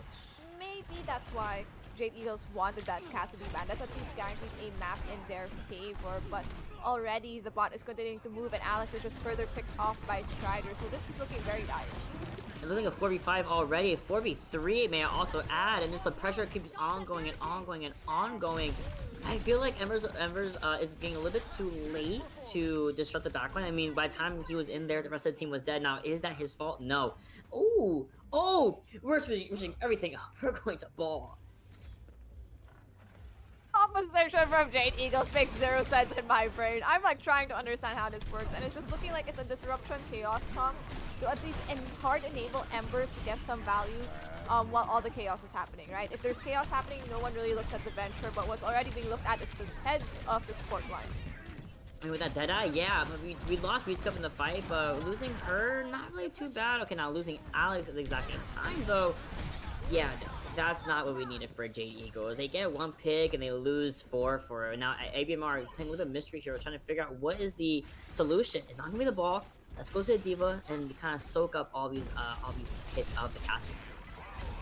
maybe that's why Jade Eagles wanted that Cassidy ban. That's at least guaranteed a map in their favor, but already the bot is continuing to move, and Alex is just further picked off by Strider, so this is looking very dire. It looks like a 4v5 already, a 4v3 may I also add, and just the pressure keeps ongoing and ongoing and ongoing. I feel like Embers is being a little bit too late to disrupt the backline. I mean, by the time he was in there, the rest of the team was dead. Now, is that his fault? No. Oh, we're switching everything up. We're going to ball. Composition from Jade Eagles makes zero sense in my brain. I'm like trying to understand how this works, and it's just looking like it's a disruption chaos comp to at least hard enable Embers to get some value while all the chaos is happening, right? If there's chaos happening, no one really looks at the venture, but what's already being looked at is the heads of the support line. And with that Deadeye, yeah, we lost Reescup in the fight, but losing her, not really too bad. Okay, now losing Alex at the exact same time, though, yeah, that's not what we needed for Jade Eagle. They get one pick and they lose four for now. ABMR playing a little bit of mystery here, trying to figure out what is the solution. It's not gonna be the ball. Let's go to the Diva and kind of soak up all these hits of the casting.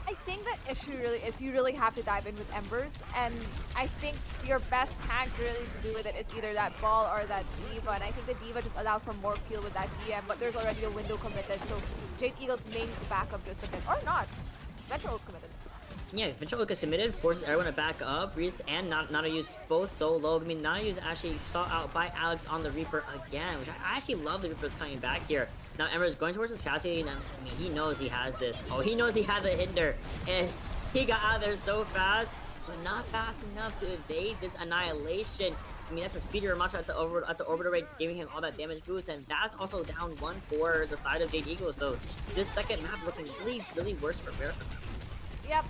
I think the issue really is you really have to dive in with Embers, and I think your best tank really to do with it is either that ball or that Diva, and I think the Diva just allows for more peel with that DM, but there's already a window committed, so Jade Eagles may need to back up just a bit, or not. Ventral committed. Yeah, Ventral is submitted, forces everyone to back up. Reese and Nana use both so low. I mean, Nana is actually sought out by Alex on the Reaper again, which I actually love the Reaper's coming back here. Now Ember is going towards his Cassidy, and I mean, he knows he has this. Oh, he knows he has a hinder, and he got out of there so fast, but not fast enough to evade this annihilation. I mean, that's a speeder Ramatra, that's an orbital rate, giving him all that damage boost, and that's also down one for the side of Jade Eagle. So this second map looking really, really worse for Bear for them. Yep,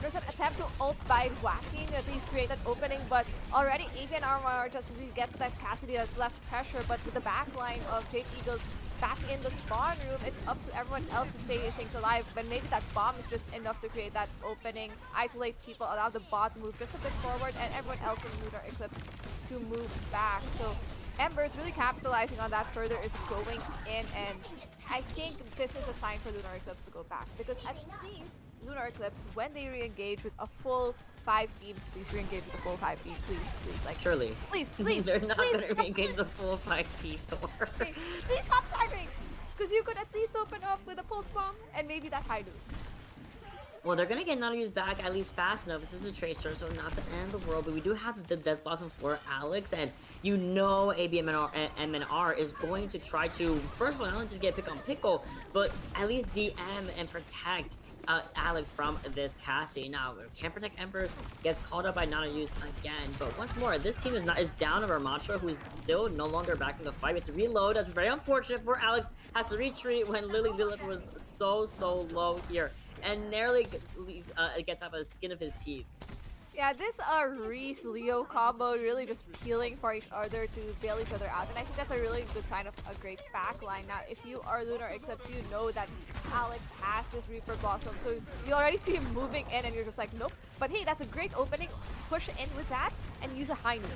there's an attempt to ult by whacking at least create an opening, but already Avian Armor just as he gets that Cassidy, has less pressure, but with the backline of Jade Eagles back in the spawn room, it's up to everyone else to stay things alive, but maybe that bomb is just enough to create that opening, isolate people, allow the bot to move just a bit forward, and everyone else in Lunar Eclipse to move back. So Ember's really capitalizing on that further, is going in, and I think this is a sign for Lunar Eclipse to go back, because at least Lunar Eclipse, when they re-engage with a full 5 teams, please re-engage with a full 5 team, please, like, Surely. please, They're not please, gonna re-engage the full 5 people. please stop staggering, because you could at least open up with a pulse bomb and maybe that high loot. Well, they're gonna get Nautilus back at least fast enough. This is a Tracer, so not the end of the world. But we do have the Death Blossom for Alex, and you know MNR is going to try to, first of all, not only just get a pick on Pickle, but at least DM and protect Alex from this Cassie. Now, can't protect Embers, gets called up by Nautilus again. But once more, this team is down to Ramattra, who is still no longer back in the fight. It's reload. That's very unfortunate for Alex. Has to retreat when Lilith was so low here, and narrowly gets out of the skin of his teeth. Yeah, this Reese Leo combo really just peeling for each other to bail each other out, and I think that's a really good sign of a great backline. Now, if you are Lunar Eclipse, you know that Alex has this Reaper Blossom, so you already see him moving in, and you're just like, nope. But hey, that's a great opening. Push in with that and use a high note.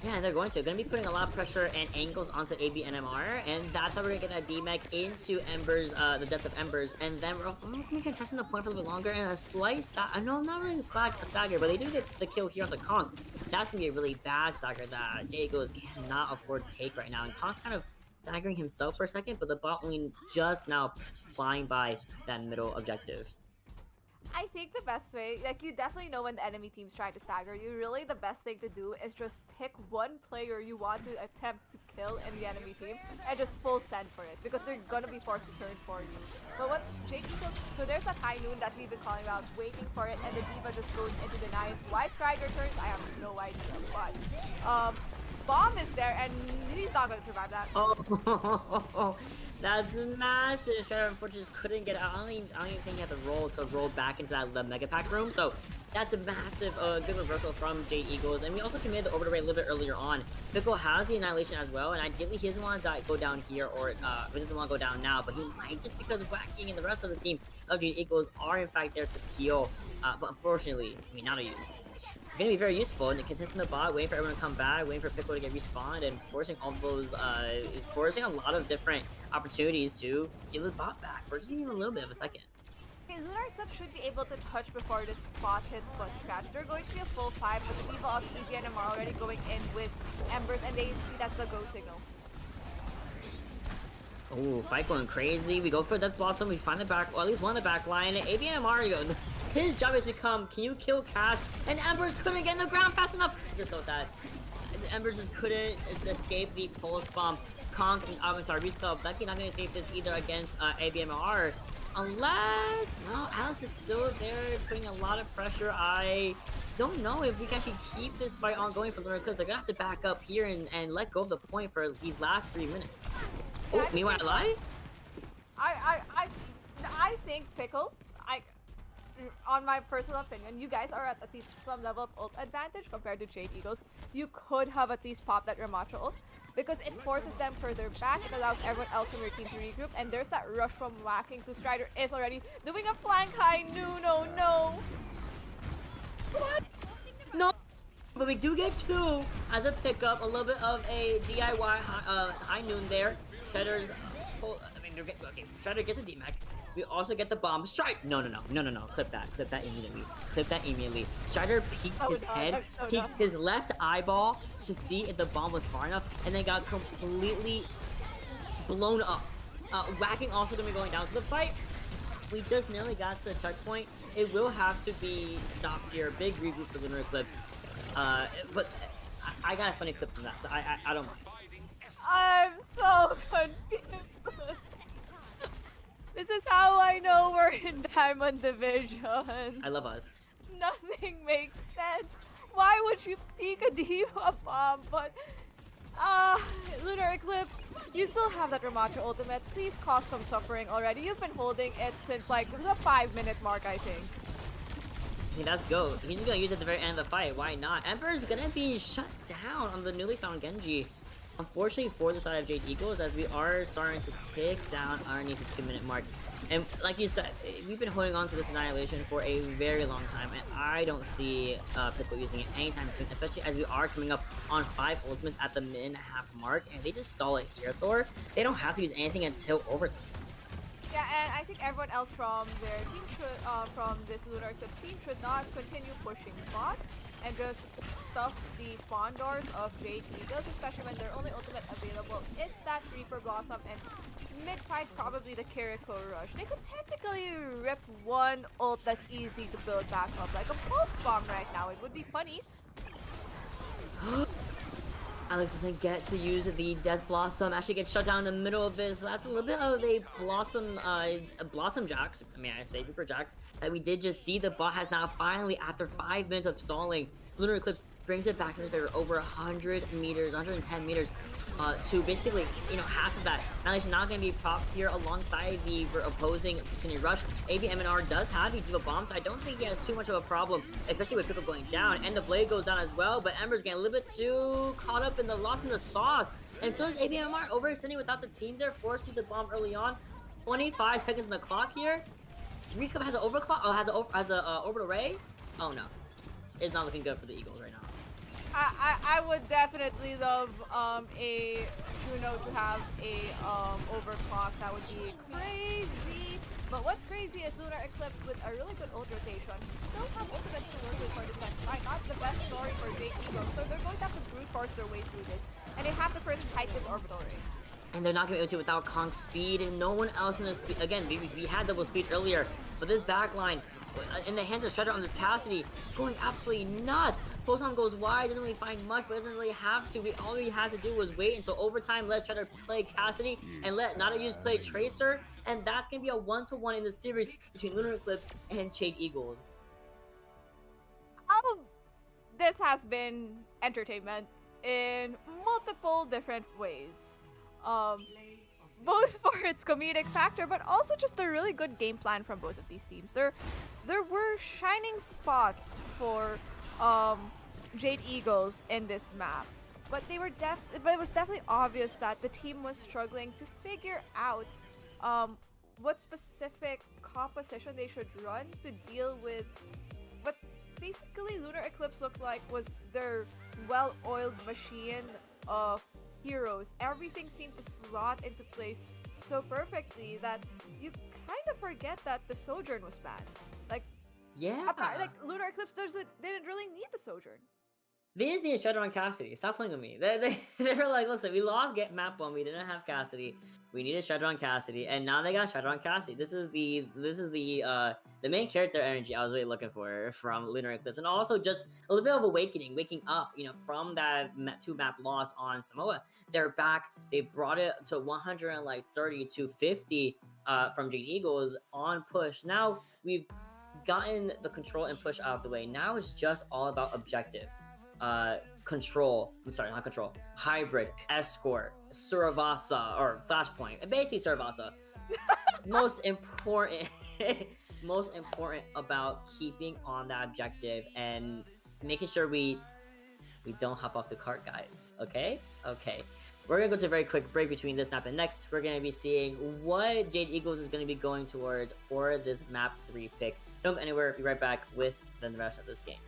Yeah, they're going to. Gonna be putting a lot of pressure and angles onto AB and MR, and that's how we're gonna get that D-Mech into Embers, the depth of Embers, and then we're gonna be contesting the point for a little bit longer, and a slight no, not really a stagger, but they do get the kill here on the Conk. That's gonna be a really bad stagger that Jade cannot afford to take right now, and Conk kind of staggering himself for a second, but the bot lane just now flying by that middle objective. I think the best way, like, you definitely know when the enemy teams try to stagger you, really the best thing to do is just pick one player you want to attempt to kill in the enemy team and just full send for it, because they're gonna be forced to turn for you. But what Jake does, so there's that high noon that we've been calling about, waiting for it, and the Diva just goes into the night. Why Strider turns, I have no idea, but Bomb is there and he's not gonna survive that. Oh, that's massive. Strider unfortunately just couldn't get out. I don't even think he had the roll to roll back into the Mega Pack room. So that's a massive good reversal from Jade Eagles. And we also committed the overrate a little bit earlier on. Pickle has the Annihilation as well, and ideally he doesn't want to go down here, or he doesn't want to go down now, but he might, just because Whacking and the rest of the team of Jade Eagles are in fact there to peel. But unfortunately, I mean, not to use. Gonna be very useful, and consistent the bot, waiting for everyone to come back, waiting for Pickle to get respawned, and forcing all those, forcing a lot of different opportunities to steal the bot back for just even a little bit of a second. Okay, Lunar Eclipse should be able to touch before this bot hits Butt Scratch. They're going to be a full 5, but the Diva of CGN are already going in with Embers, and they see that's the go signal. Oh, fight going crazy. We go for Death Blossom, we find the back, well, at least one in the back line. ABNMR, his job has become, can you kill Cass? And Embers couldn't get in the ground fast enough. It's just so sad. Embers just couldn't escape the pulse bomb. Conk and Avatar Restyle, Becky not gonna save this either against ABMR. Unless, no, Alice is still there, putting a lot of pressure. I don't know if we can actually keep this fight ongoing for Lunar Eclipse. They're gonna have to back up here and let go of the point for these last 3 minutes. Oh, meanwhile, I lie? I think Pickle, on my personal opinion, you guys are at least some level of ult advantage compared to Jade Eagles. You could have at least popped that Ramattra ult, because it forces them further back. It allows everyone else from your team to regroup, and there's that rush from Whacking, so Strider is already doing a flank high. No. What? No. But we do get 2 as a pickup, a little bit of a DIY high noon there. Cheddar's, Strider gets a D-Mac. We also get the bomb. Strike! No. Clip that immediately. Strider peeked his head, peeked his left eyeball to see if the bomb was far enough, and then got completely blown up. Whacking also gonna be going down. So the fight, we just nearly got to the checkpoint. It will have to be stopped here. Big regroup for Lunar Eclipse. But I got a funny clip from that, so I don't mind. I'm so confused. This is how I know we're in Diamond Division. I love us. Nothing makes sense. Why would you peek a Diva bomb? But, Lunar Eclipse, you still have that Ramattra ultimate. Please cause some suffering already. You've been holding it since like the 5-minute mark, I think. Hey, that's go. He's just gonna use it at the very end of the fight. Why not? Ember's gonna be shut down on the newly found Genji. Unfortunately for the side of Jade Eagles, as we are starting to tick down underneath the 2-minute mark. And like you said, we've been holding on to this Annihilation for a very long time, and I don't see Pickle using it anytime soon, especially as we are coming up on 5 ultimates at the min-half mark, and they just stall it here, Thor. They don't have to use anything until overtime. Yeah, and I think everyone else from their team should, from this Lunar Eclipse team should not continue pushing bot and just stuff the spawn doors of Jade Eagles, especially when their only ultimate available is that Reaper Blossom, and mid-fight probably the Kiriko Rush. They could technically rip one ult that's easy to build back up, like a Pulse Bomb right now. It would be funny. Alex doesn't get to use the Death Blossom, actually gets shut down in the middle of this. So that's a little bit of a Blossom Jax, may I say, Reaper Jax, that we did just see. The bot has now finally, after 5 minutes of stalling, Lunar Eclipse brings it back in his favor over 100 meters, 110 meters, to basically, half of that. Now he's not going to be propped here alongside the opposing Sunny Rush. ABMNR does have the Diva Bomb, so I don't think he has too much of a problem, especially with Pickle going down, and the Blade goes down as well, but Ember's getting a little bit too caught up in the loss in the sauce. And so is ABMNR overextending without the team there, forcing the bomb early on. 25 seconds on the clock here. Rescope has an overclock, has a orbital ray. Oh no, it's not looking good for the Eagles right now. I would definitely love a Juno to have a overclock. That would be crazy. But what's crazy is Lunar Eclipse with a really good ult rotation. Still have ultimates to work with for this next fight. Not the best story for Jade Eagles. So they're going to have to brute force their way through this. And they have to first kite this orbital ray. And they're not going to be able to without Kong's speed, and no one else in this speed. Again, we had double speed earlier, but this backline in the hands of Shredder on this Cassidy going absolutely nuts. Poson goes wide, doesn't really find much, but doesn't really have to. All he had to do was wait until overtime, let Shredder play Cassidy, and let Nada Use play Tracer, and that's going to be a 1-to-1 in the series between Lunar Eclipse and Jade Eagles. This has been entertainment in multiple different ways. Both for its comedic factor, but also just a really good game plan from both of these teams. There were shining spots for Jade Eagles in this map, but it was definitely obvious that the team was struggling to figure out what specific composition they should run to deal with what basically Lunar Eclipse looked like was their well-oiled machine of heroes. Everything seemed to slot into place so perfectly that you kind of forget that the Sojourn was banned. Like, yeah, like Lunar Eclipse didn't really need the Sojourn. They just need a Shredder on Cassidy. Stop playing with me. They were like, listen, we lost Get Map 1, we didn't have Cassidy. We need a Shredder on Cassidy, and now they got Shredder on Cassidy. This is the main character energy I was really looking for from Lunar Eclipse, and also just a little bit of awakening, waking up, from that 2-map loss on Samoa. They're back. They brought it to 130 to 50 from Jade Eagles on push. Now we've gotten the control and push out of the way. Now it's just all about objective. Hybrid, Escort, Suravasa, or Flashpoint, basically Suravasa. most important about keeping on that objective and making sure we don't hop off the cart, guys. Okay. We're gonna go to a very quick break between this map and next. We're gonna be seeing what Jade Eagles is gonna be going towards for this map 3 pick. Don't go anywhere. Be right back with the rest of this game.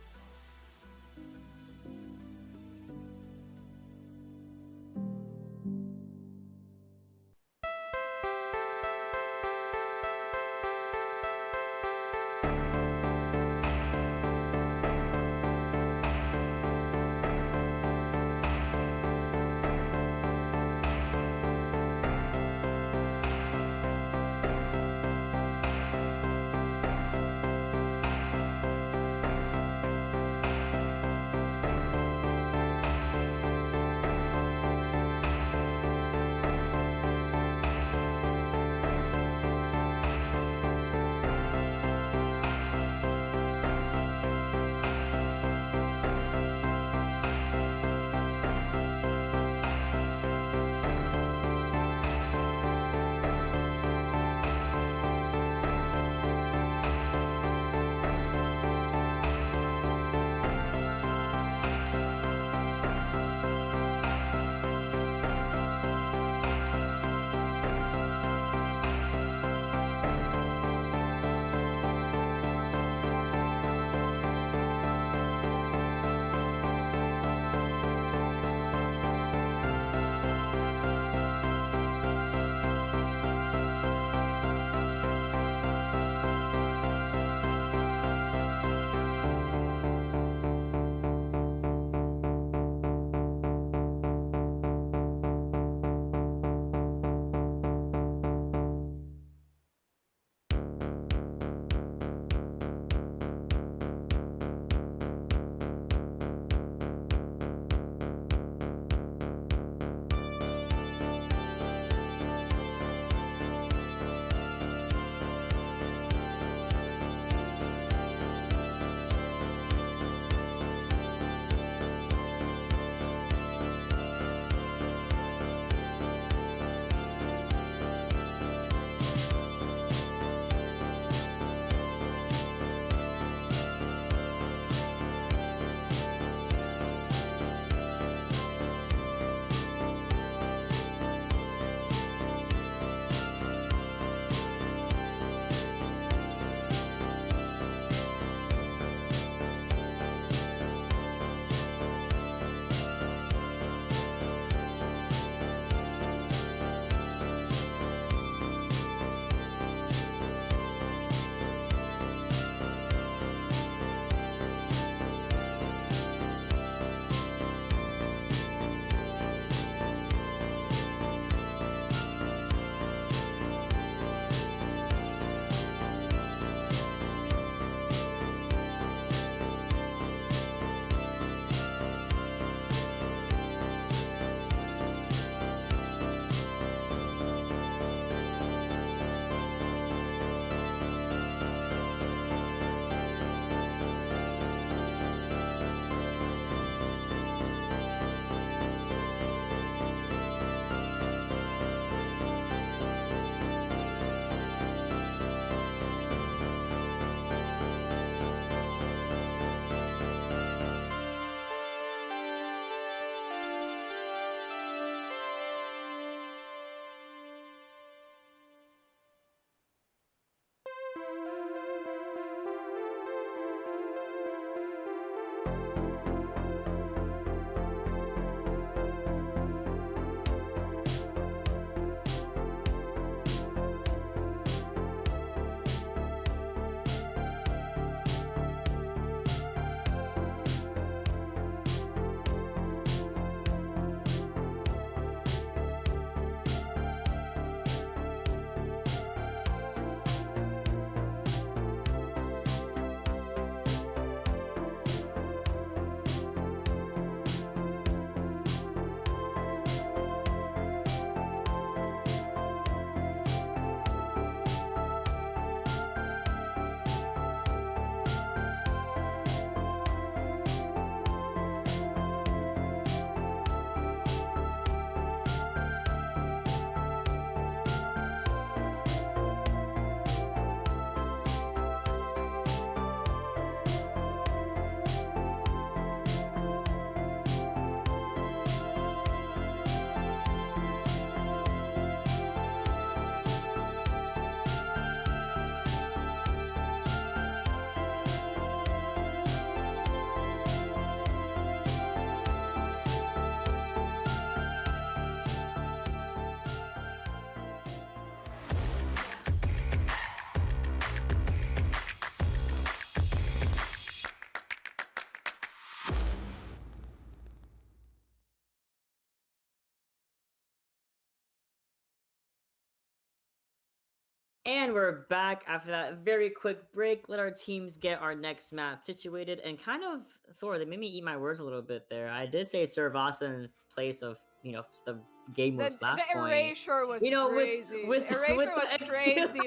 And we're back after that very quick break. Let our teams get our next map situated. And kind of, Thor, they made me eat my words a little bit there. I did say Servasa in place of, the game with The Flashpoint. erasure was With crazy. with The erasure with was the crazy.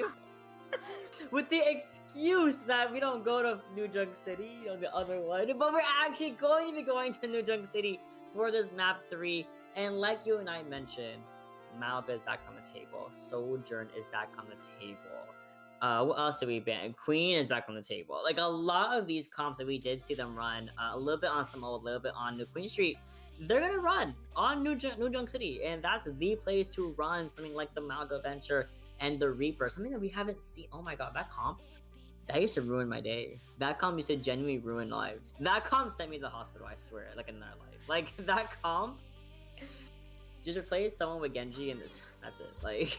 with the excuse that we don't go to New Junk City, the other one, but we're actually going to be going to New Junk City for this map 3. And like you and I mentioned, Malga is back on the table. Sojourn is back on the table. What else did we ban? Queen is back on the table. Like a lot of these comps that we did see them run, a little bit on Samoa, a little bit on New Queen Street, they're gonna run on New Junk City, and that's the place to run something like the Malga Venture and the Reaper, something that we haven't seen. Oh my god, that comp, that used to ruin my day. That comp used to genuinely ruin lives. That comp sent me to the hospital, I swear, like in another life. Like that comp, just replace someone with Genji and that's it. Like,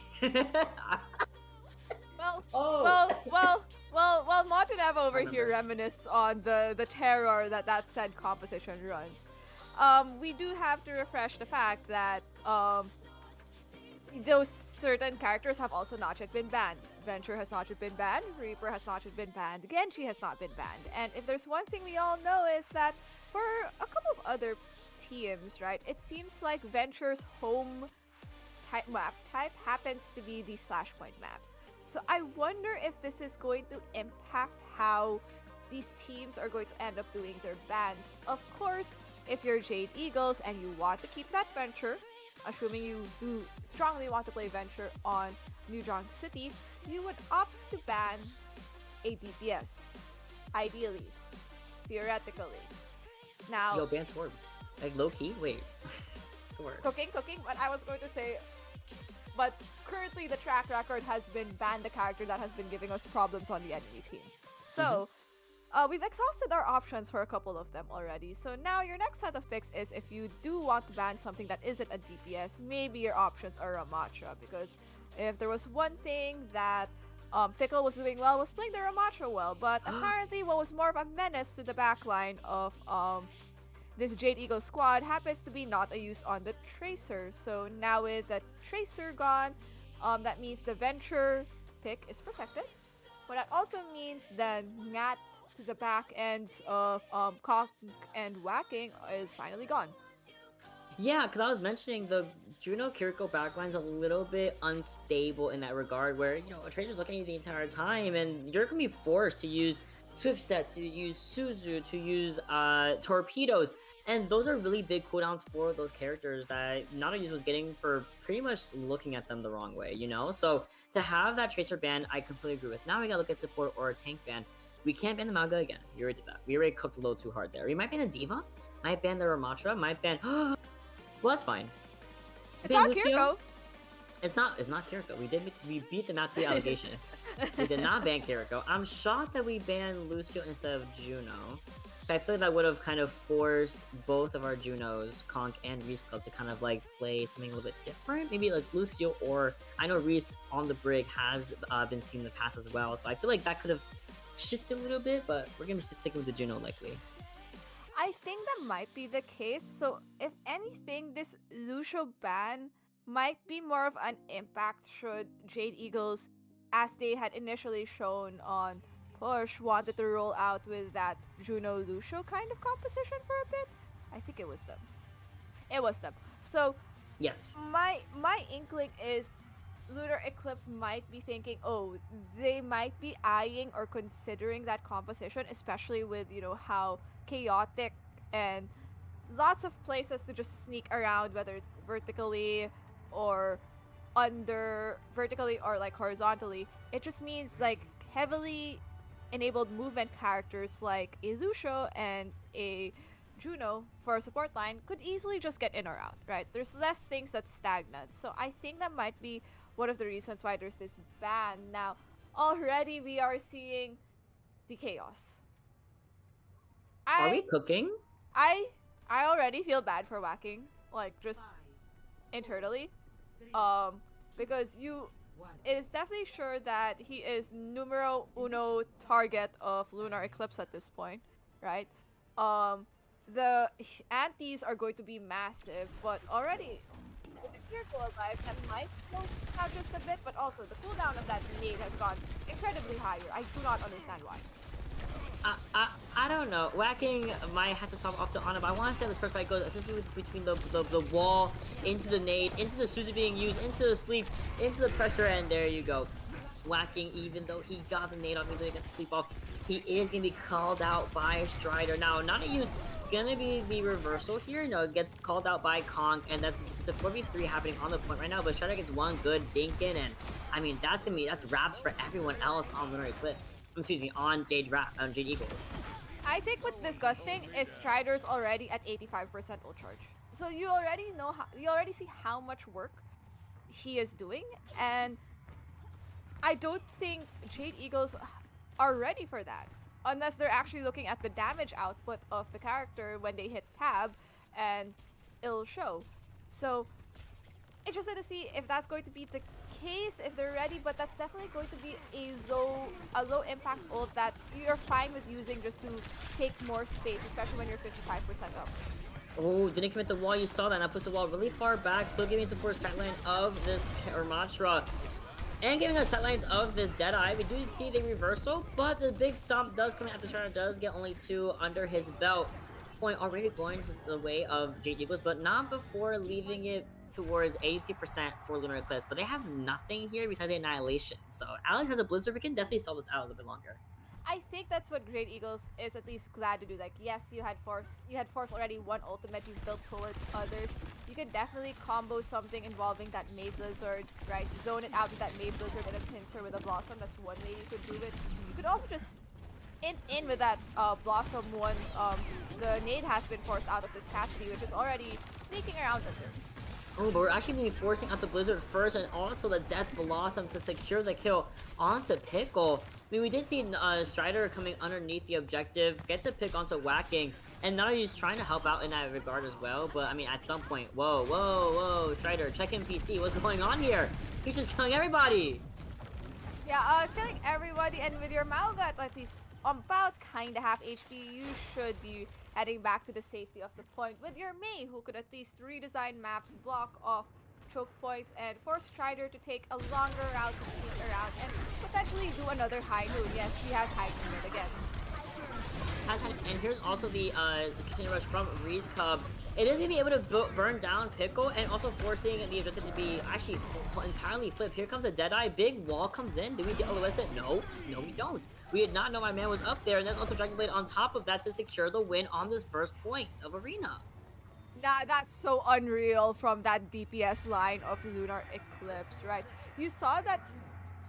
well, Montenev over here reminisce on the terror that said composition runs. We do have to refresh the fact that those certain characters have also not yet been banned. Venture has not yet been banned, Reaper has not yet been banned, Genji has not been banned. And if there's one thing we all know is that for a couple of other teams, right, it seems like Venture's home map type happens to be these Flashpoint maps. So I wonder if this is going to impact how these teams are going to end up doing their bans. Of course, if you're Jade Eagles and you want to keep that Venture, assuming you do strongly want to play Venture on New Junk City, you would opt to ban a DPS. Ideally. Theoretically. Now... Yo, ban Torb. Like, low-key? Wait. Cooking, what I was going to say... But currently the track record has been ban the character that has been giving us problems on the enemy team. So, we've exhausted our options for a couple of them already. So now your next set of picks is if you do want to ban something that isn't a DPS, maybe your options are Ramatra. Because if there was one thing that Pickle was doing well, was playing the Ramatra well. But apparently what was more of a menace to the backline of this Jade Eagle squad happens to be not a use on the Tracer. So now with the Tracer gone, that means the Venture pick is protected. But that also means the Nat to the back ends of Cock and Whacking is finally gone. Yeah, because I was mentioning the Juno Kiriko backline's a little bit unstable in that regard, where, a Tracer's looking at you the entire time, and you're going to be forced to use Swift Step, to use Suzu, to use Torpedoes. And those are really big cooldowns for those characters that Nautilus was getting for pretty much looking at them the wrong way, So to have that Tracer ban, I completely agree with. Now we gotta look at support or a tank ban. We can't ban the Malga again. We already did that. We already cooked a little too hard there. We might ban a Diva, might ban the Ramatra, might ban... well, that's fine. It's not Kiriko. It's not Kiriko. We beat the map 3 allegations. We did not ban Kiriko. I'm shocked that we banned Lucio instead of Juno. I feel like that would have kind of forced both of our Junos, Conk and Reese Club, to kind of like play something a little bit different. Maybe like Lucio, or I know Reese on the brig has been seen in the past as well. So I feel like that could have shifted a little bit, but we're going to be sticking with the Juno likely. I think that might be the case. So if anything, this Lucio ban might be more of an impact should Jade Eagles, as they had initially shown on Push, wanted to roll out with that Juno Lucio kind of composition for a bit. I think it was them. It was them. So yes, my inkling is Lunar Eclipse might be thinking, oh, they might be eyeing or considering that composition, especially with how chaotic and lots of places to just sneak around, whether it's vertically or like horizontally. It just means like heavily enabled movement characters like a Lucio and a Juno for a support line could easily just get in or out, right? There's less things that's stagnant. So I think that might be one of the reasons why there's this ban. Now, already we are seeing the chaos. Are we cooking? I already feel bad for Whacking, like just internally. Because it is definitely sure that he is numero uno target of Lunar Eclipse at this point, right? The antis are going to be massive, but already Miracle alive that might slow down just a bit, but also the cooldown of that nade has gone incredibly higher. I do not understand why. I don't know. Whacking might have to solve off the honor, but I want to say this first fight goes essentially between the wall, into the nade, into the Suzu being used, into the sleep, into the pressure, and there you go. Whacking, even though he got the nade off, even though he got the sleep off, he is going to be called out by Strider. Now, not a use gonna be the reversal here. No, it gets called out by Kong, and it's a 4v3 happening on the point right now, but Strider gets one good dink in, and I mean, that's wraps for everyone else on Lunar Eclipse. Excuse me, on Jade Eagle. I think what's disgusting is Strider's already at 85% ult charge. So you already see how much work he is doing, and I don't think Jade Eagles are ready for that. Unless they're actually looking at the damage output of the character when they hit tab, and it'll show. So, interested to see if that's going to be the case, if they're ready, but that's definitely going to be a low impact ult that you're fine with using just to take more space, especially when you're 55% up. Oh, didn't commit the wall, you saw that, and that puts the wall really far back, still giving support sideline of this Ramatra. And giving us sightlines of this Deadeye. We do see the reversal, but the big stomp does come out. The Strider does get only 2 under his belt. Point already going to the way of Jade Eagles, but not before leaving it towards 83% for Lunar Eclipse. But they have nothing here besides the Annihilation. So Alex has a Blizzard. We can definitely stall this out a little bit longer. I think that's what Great Eagles is at least glad to do. Like, yes, you had Force already, one ultimate you've built towards others. You can definitely combo something involving that May Blizzard, right? Zone it out with that May Blizzard and a pincer with a Blossom. That's one way you could do it. You could also just in with that Blossom once the nade has been forced out of this Cassidy, which is already sneaking around under. Oh, but we're actually going to be forcing out the Blizzard first, and also the Death Blossom to secure the kill onto Pickle. I mean, we did see Strider coming underneath the objective, gets a pick onto Whacking, and now he's trying to help out in that regard as well. But I mean, at some point, whoa, Strider, check in PC, what's going on here? He's just killing everybody. Yeah, killing everybody, and with your Malgat at least about kinda half HP, you should be heading back to the safety of the point with your Mei, who could at least redesign maps, block off choke points, and force Strider to take a longer route to sneak around and potentially do another high noon. Yes, he has high noon again. And here's also the Casino Rush from Reese Cub. It is going to be able to burn down Pickle and also forcing the objective to be actually entirely flipped. Here comes the Deadeye. Big wall comes in. Do we get LOS it? No, we don't. We did not know my man was up there. And there's also Dragon Blade on top of that to secure the win on this first point of Arena. Nah, that's so unreal from that DPS line of Lunar Eclipse, right? You saw that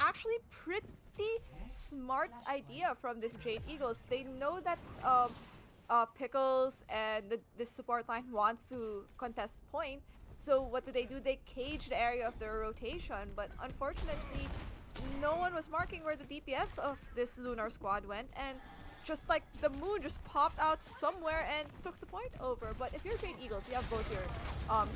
actually pretty smart idea from this Jade Eagles. They know that Pickles and this support line wants to contest point. So what do? They cage the area of their rotation, but unfortunately, no one was marking where the DPS of this Lunar squad went, and just like the moon just popped out somewhere and took the point over. But if you're Jade Eagles, you have both your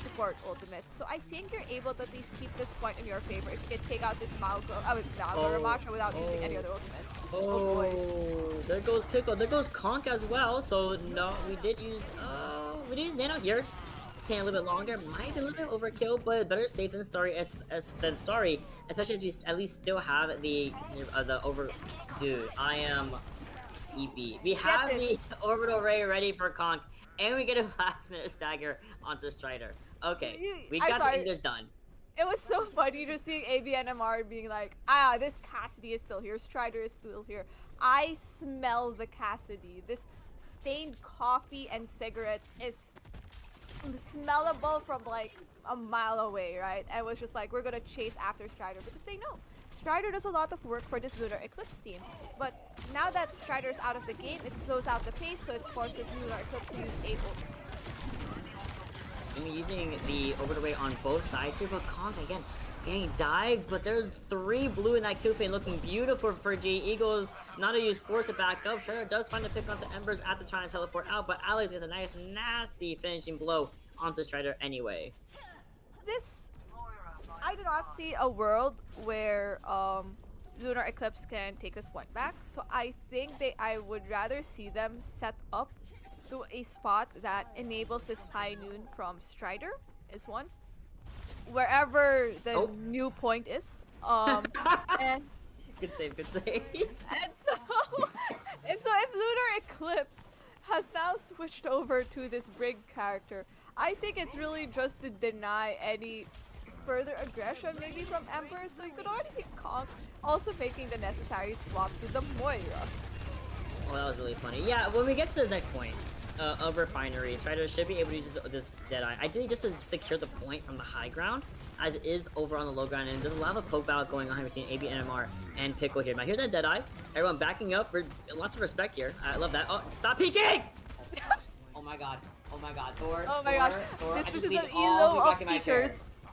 support ultimates, so I think you're able to at least keep this point in your favor if you can take out this Ramatra without using any other ultimates. Oh, there goes Pickle. There goes Conk as well. So no, we did use Nano here. Staying a little bit longer, might be a little bit overkill, but better safe than sorry, especially as we at least still have the over. Dude, I am EP. We have the orbital ray ready for Conk, and we get a last minute stagger onto Strider. Okay, we got the English done. It was so funny just seeing ABNMR being like, this Cassidy is still here, Strider is still here. I smell the Cassidy. This stained coffee and cigarettes is smellable from like a mile away, right? And it was just like, we're gonna chase after Strider because they know Strider does a lot of work for this Lunar Eclipse team. But now that Strider is out of the game, it slows out the pace, so it forces Lunar Eclipse to use 8 ults. I mean, using the over the way on both sides here, but Conk again getting dived, but there's 3 blue in that kill feed looking beautiful for Jade Eagles. Not to use force it back up. Strider does find a pick onto Embers after trying to teleport out, but Alex gets a nice, nasty finishing blow onto Strider anyway. I do not see a world where Lunar Eclipse can take this point back, so I think I would rather see them set up to a spot that enables this high noon from Strider is one. wherever the Oh. new point is. And Good save, good save. and so if Lunar Eclipse has now switched over to this Brig character, I think it's really just to deny any further aggression maybe from Ember. So you could already see Kong also making the necessary swap to the Moira. Oh, that was really funny. Yeah, when we get to the next point of refinery, Strider should be able to use this Deadeye. Ideally, just to secure the point from the high ground, as it is over on the low ground, and there's a lot of poke battle going on between AB and NMR and Pickle here. Now, here's that Deadeye. Everyone backing up. Lots of respect here. I love that. Oh, stop peeking! Oh my god. Oh my god. Thor. Oh my Thor, gosh. Thor. This I just is leaned an all the elo way of back in my chair.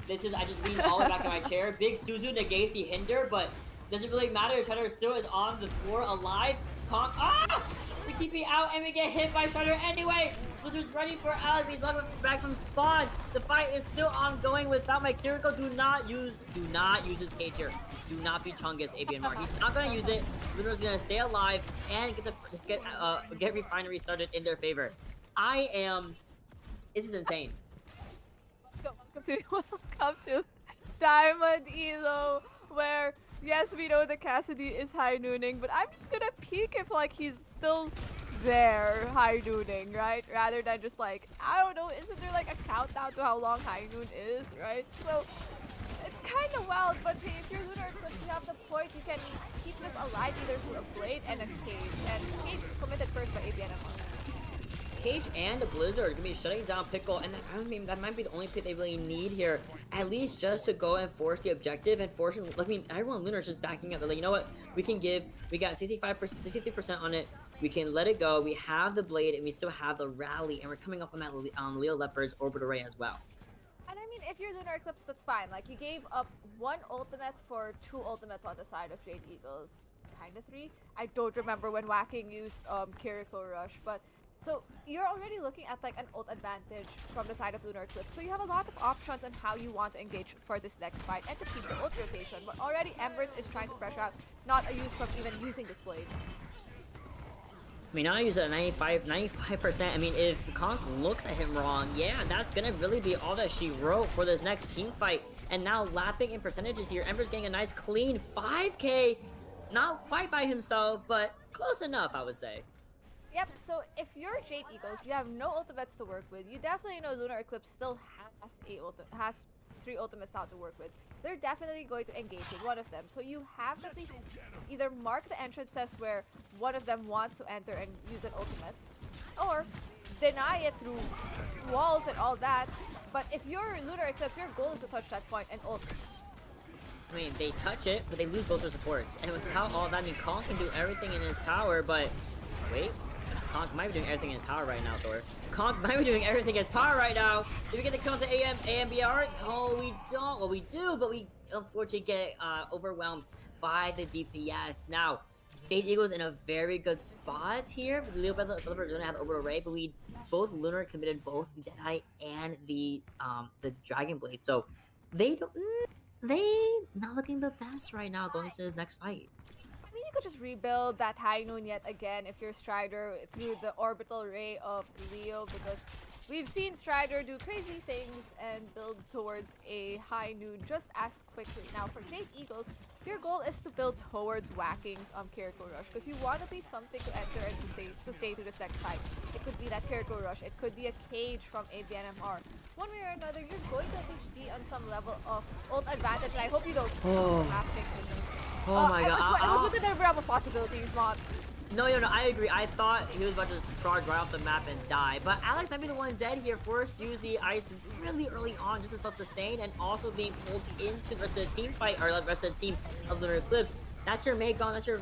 features. I just leaned all the way back in my chair. Big Suzu negates the hinder, but doesn't really matter. Shredder still is on the floor alive. Kong. Ah! We TP out and we get hit by Shredder anyway. Blizzard's ready for Alex. He's walking back from spawn. The fight is still ongoing without my Kiriko. Do not use his cage here. Do not be Chungus, ABNR. He's not gonna use it. Luna's gonna stay alive and get refinery started in their favor. This is insane. Welcome to Diamond Elo, where yes, we know the Cassidy is high nooning, but I'm just gonna peek if like he's still there high nooning, right? Rather than just like, I don't know, isn't there like a countdown to how long high noon is, right? So it's kind of wild, but hey, if you're Lunar Eclipse, you have the point, you can keep this alive either through a blade and a cage, and cage committed first by ABNM. Cage and the Blizzard are gonna be shutting down Pickle, and that might be the only pick they really need here, at least just to go and force the objective and force. I mean, everyone Lunar's just backing up. They're like, you know what? We got 65%, 63% on it. We can let it go. We have the blade, and we still have the rally, and we're coming up on that Leo Leopard's orbital ray as well. And I mean, if you're Lunar Eclipse, that's fine. Like, you gave up 1 ultimate for 2 ultimates on the side of Jade Eagles. Kinda 3. I don't remember when Whacking used Kiriko Rush, but so you're already looking at like an ult advantage from the side of Lunar Eclipse. So you have a lot of options on how you want to engage for this next fight and to keep the ult rotation. But already Embers is trying to pressure out, not a use from even using this blade. I mean, I use it at 95%. I mean, if Conk looks at him wrong, yeah, that's gonna really be all that she wrote for this next team fight. And now lapping in percentages here, Ember's getting a nice clean 5k. Not quite by himself, but close enough, I would say. Yep, so if you're Jade Eagles, you have no ultimates to work with. You definitely know Lunar Eclipse still has 3 ultimates out to work with. They're definitely going to engage with one of them. So you have to at least either mark the entrances where one of them wants to enter and use an ultimate, or deny it through walls and all that. But if you're Lunar Eclipse, your goal is to touch that point and ult. I mean, they touch it, but they lose both their supports. And without all that, I mean, Conk can do everything in his power, but wait. Conk might be doing everything in his power right now, Thor. Conk might be doing everything in his power right now. Do we get the kill to AMBR? No, we don't. Well, we do, but we unfortunately get overwhelmed by the DPS. Now, Jade Eagle's in a very good spot here. The Leo Developer is going to have over array, but we both Lunar committed both the Deadeye and the Dragon Blade. So they not looking the best right now going into this next fight. I mean, you could just rebuild that high noon yet again if you're Strider through the orbital ray of Leo, because we've seen Strider do crazy things and build towards a high noon just as quickly. Now, for Jade Eagles, your goal is to build towards Whacking's Kiriko Rush, because you want to be something to enter and to stay to this next fight. It could be that Kiriko Rush, it could be a cage from ABNMR. One way or another, you're going to at least be on some level of ult advantage, and I hope you don't have things with this. Oh my god. It was within the realm of possibilities, not. No, I agree. I thought he was about to just charge right off the map and die. But Alex might be the one dead here. Forced to use the ice really early on just to self-sustain, and also being pulled into the rest of the team fight, or the rest of the team of Lunar Eclipse. That's your Megon, that's your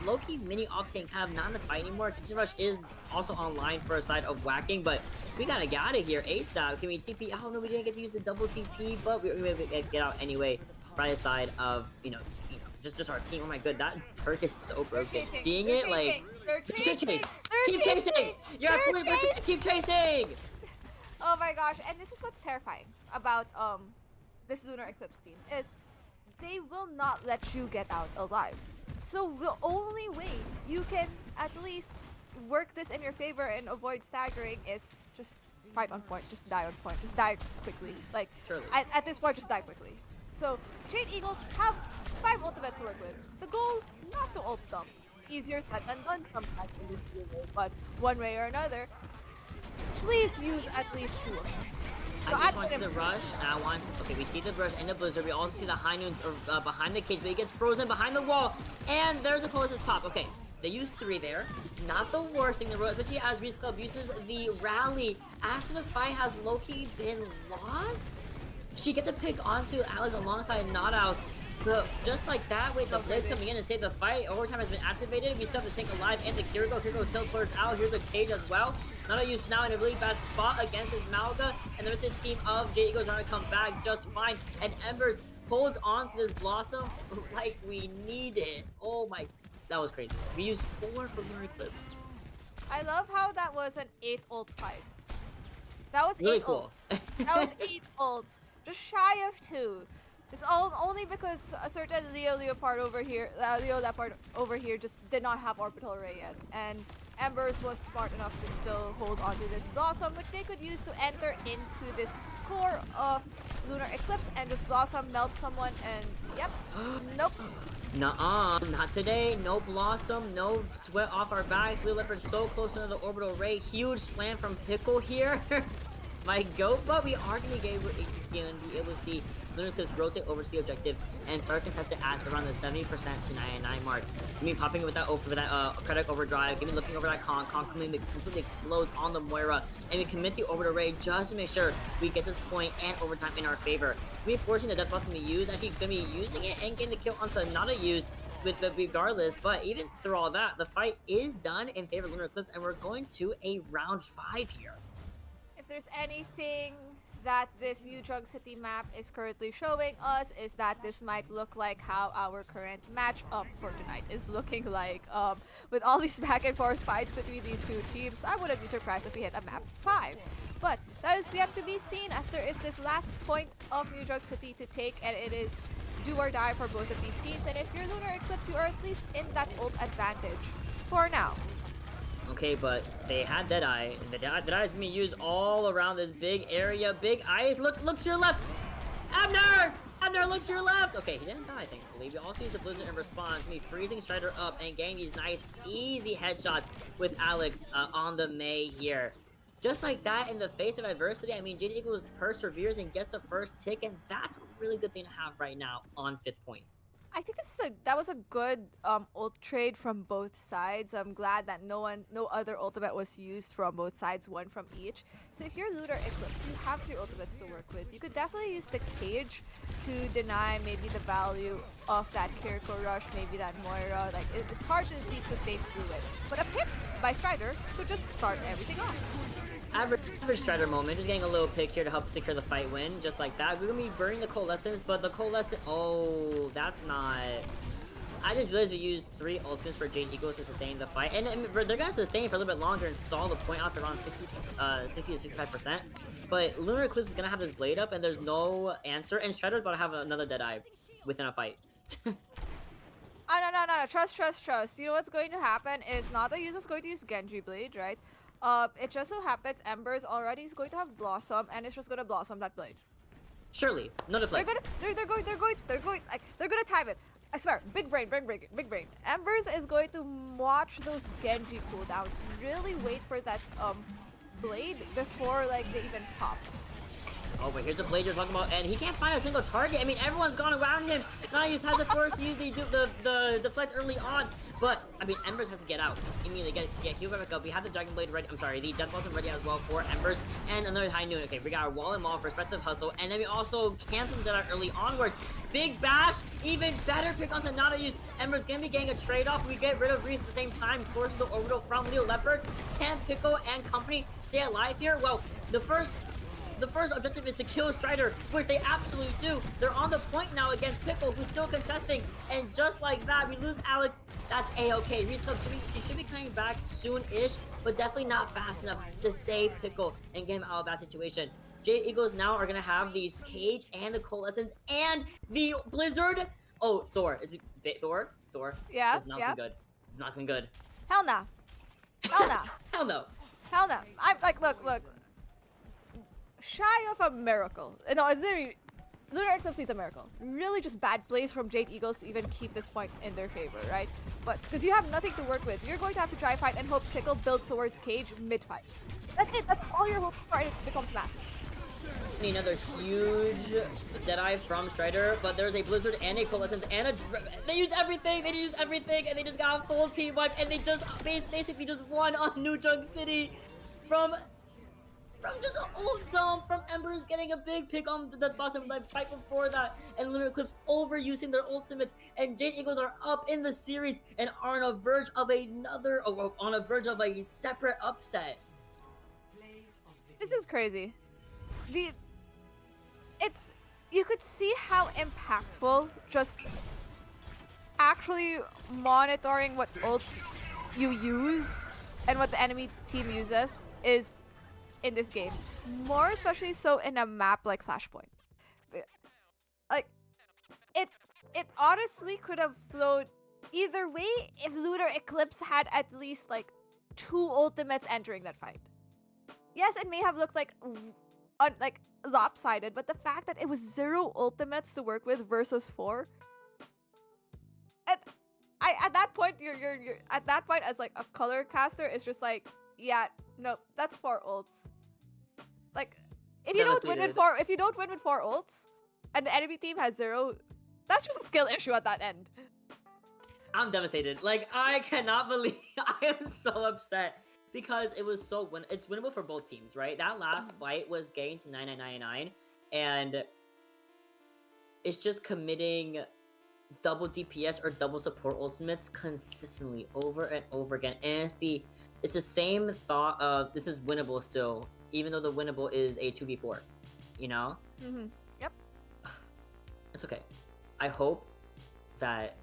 low-key mini Octane kind of not in the fight anymore. Kitchen Rush is also online for a side of Whacking, but we gotta get out of here ASAP. Can we TP? Oh no, we didn't get to use the double TP, but we get out anyway. Right side of, just our team. Oh my god, that perk is so broken. Seeing it, like, chase. Keep chasing. You're at 40%. Keep chasing. Oh my gosh, and this is what's terrifying about this Lunar Eclipse team is they will not let you get out alive. So the only way you can at least work this in your favor and avoid staggering is just fight on point, just die on point, just die quickly. Like, Surely. at this point, just die quickly. So, Jade Eagles have 5 ultimates to work with. The goal, not to ult them. Easier said than done sometimes in this game, but one way or another, please use at least 2 of them. So I just want to see the rush, and I want to see, okay, we see the rush and the blizzard, we also see the high noon behind the cage, but he gets frozen behind the wall, and there's a closest pop. Okay, they use 3 there, not the worst thing in the world, especially as Reese Club uses the rally after the fight has low-key been lost. She gets a pick onto Alex alongside Nothouse. But just like that, with the Blitz coming in and save the fight, overtime has been activated. We still have the tank alive and the Kiriko. Kiriko teleports out. Here's the cage as well. Nothouse now in a really bad spot against his Malga. And the rest of the team of Jade Eagles are going to come back just fine. And Embers holds on to this Blossom like we need it. Oh my, that was crazy. We used 4 for Lunar Eclipse. I love how that was an 8 ult fight. That was Really 8 cool. ults. That was 8 ults. Just shy of 2. It's only because a certain Leo Leopard over here, Leo Leopard over here just did not have Orbital Ray yet. And Embers was smart enough to still hold onto this Blossom, which they could use to enter into this core of Lunar Eclipse and just Blossom melt someone and yep. Nope. Nuh-uh, not today. No Blossom, no sweat off our backs. Leo Leopard so close to the Orbital Ray. Huge slam from Pickle here. My goat, but we are going to be able to see Lunar Eclipse rotate over to the objective and start contested at around the 70% to 99 mark. I mean, popping with that Credit Overdrive, even looking over that Con completely explodes on the Moira, and we commit the Orbital Ray just to make sure we get this point and overtime in our favor. We're forcing the Death Blossom to be used, actually going to be using it and getting the kill onto not a use with the regardless, but even through all that, the fight is done in favor of Lunar Eclipse, and we're going to a round 5 here. If there's anything that this new Drug City map is currently showing us is that this might look like how our current matchup for tonight is looking like. With all these back and forth fights between these two teams, I wouldn't be surprised if we hit a map 5. But that is yet to be seen, as there is this last point of New Drug City to take, and it is do or die for both of these teams. And if you're Lunar Eclipse, you are at least in that ult advantage for now. Okay, but they had Deadeye, and the Deadeye is gonna be used all around this big area. Big eyes, look to your left! Abner! Abner, look to your left! Okay, he didn't die, thankfully. We also use the Blizzard in response, me freezing Strider up and getting these nice, easy headshots with Alex on the Mei here. Just like that, in the face of adversity, I mean, Jade Eagles perseveres and gets the first tick, and that's a really good thing to have right now on 5th point. I think that was a good ult trade from both sides. I'm glad that no other ultimate was used from both sides, one from each. So if you're Lunar Eclipse, you have 3 ultimates to work with. You could definitely use the cage to deny maybe the value of that Kiriko rush, maybe that Moira. Like it's hard to be sustained through it. But a pick by Strider could just start everything off. Average Strider moment, just getting a little pick here to help secure the fight win, just like that. We're gonna be burning the Coalescence, but the Coalescence, oh, that's not... I just realized we used 3 ultimates for Jade Eagles to sustain the fight, and they're gonna sustain for a little bit longer and stall the point out to around 60 to 65%. But Lunar Eclipse is gonna have this blade up, and there's no answer, and Strider's about to have another Deadeye within a fight. No. Trust. You know what's going to happen is Nada is going to use Genji Blade, right? It just so happens Embers already is going to have Blossom, and it's just gonna Blossom that blade. Surely, no deflect. They're going, like, they're gonna time it. I swear, big brain. Embers is going to watch those Genji cooldowns, really wait for that blade before like they even pop. Oh, but here's the blade you're talking about, and he can't find a single target. I mean, everyone's gone around him. Nayus has the force to use the deflect early on, but I mean, Embers has to get out. Immediately get healed back up. We have the Dragon Blade ready. I'm sorry, the Death Blossom ready as well for Embers, and another High Noon. Okay, we got our Wall and Maul for Perspective Hustle, and then we also cancel that early onwards. Big Bash, even better pick onto Nadaus. Embers gonna be getting a trade-off. We get rid of Reese at the same time. Forces the orbital from Leo Leopard. Can Pickle and company stay alive here? Well, the first objective is to kill Strider, which they absolutely do. They're on the point now against Pickle, who's still contesting. And just like that, we lose Alex. That's A-okay. Reese Club, she should be coming back soon-ish, but definitely not fast enough to save Pickle and get him out of that situation. Jade Eagles now are going to have these Cage and the Coalescence and the Blizzard. Oh, Thor. Is it Thor? Thor. Yeah, It's not looking good. It's not looking good. Hell nah. Hell nah. Hell no. Hell no. I'm like, look. shy of a miracle. No, it's literally Lunar Eclipse needs a miracle. Really just bad plays from Jade Eagles to even keep this point in their favor, right? But because you have nothing to work with, you're going to have to try fight and hope Tickle builds towards Cage mid-fight. That's it. That's all you're hoping for, and it becomes massive. Another huge Deadeye from Strider, but there's a Blizzard and a Coalescence and a... They used everything! They used everything, and they just got a full team wipe, and they just basically just won on New Junk City from just an old dump, from Embers getting a big pick on the bottom left right before that, and Lunar Eclipse overusing their ultimates, and Jade Eagles are up in the series and are on a verge of a separate upset. This is crazy. You could see how impactful just actually monitoring what ults you use and what the enemy team uses is in this game. More especially so in a map like Flashpoint. Like, it honestly could have flowed either way if Lunar Eclipse had at least like 2 ultimates entering that fight. Yes, it may have looked like lopsided, but the fact that it was 0 ultimates to work with versus 4, at that point you're at that point as like a color caster, it's just like, yeah, no, that's 4 ults. Like, if you don't win with 4 ults and the enemy team has 0, that's just a skill issue at that end. I'm devastated. Like, I cannot believe I am so upset. Because it was it's winnable for both teams, right? That last fight was getting to 9999, and it's just committing double DPS or double support ultimates consistently over and over again. And it's the same thought of this is winnable still, even though the winnable is a 2v4, you know? Yep. It's okay. I hope that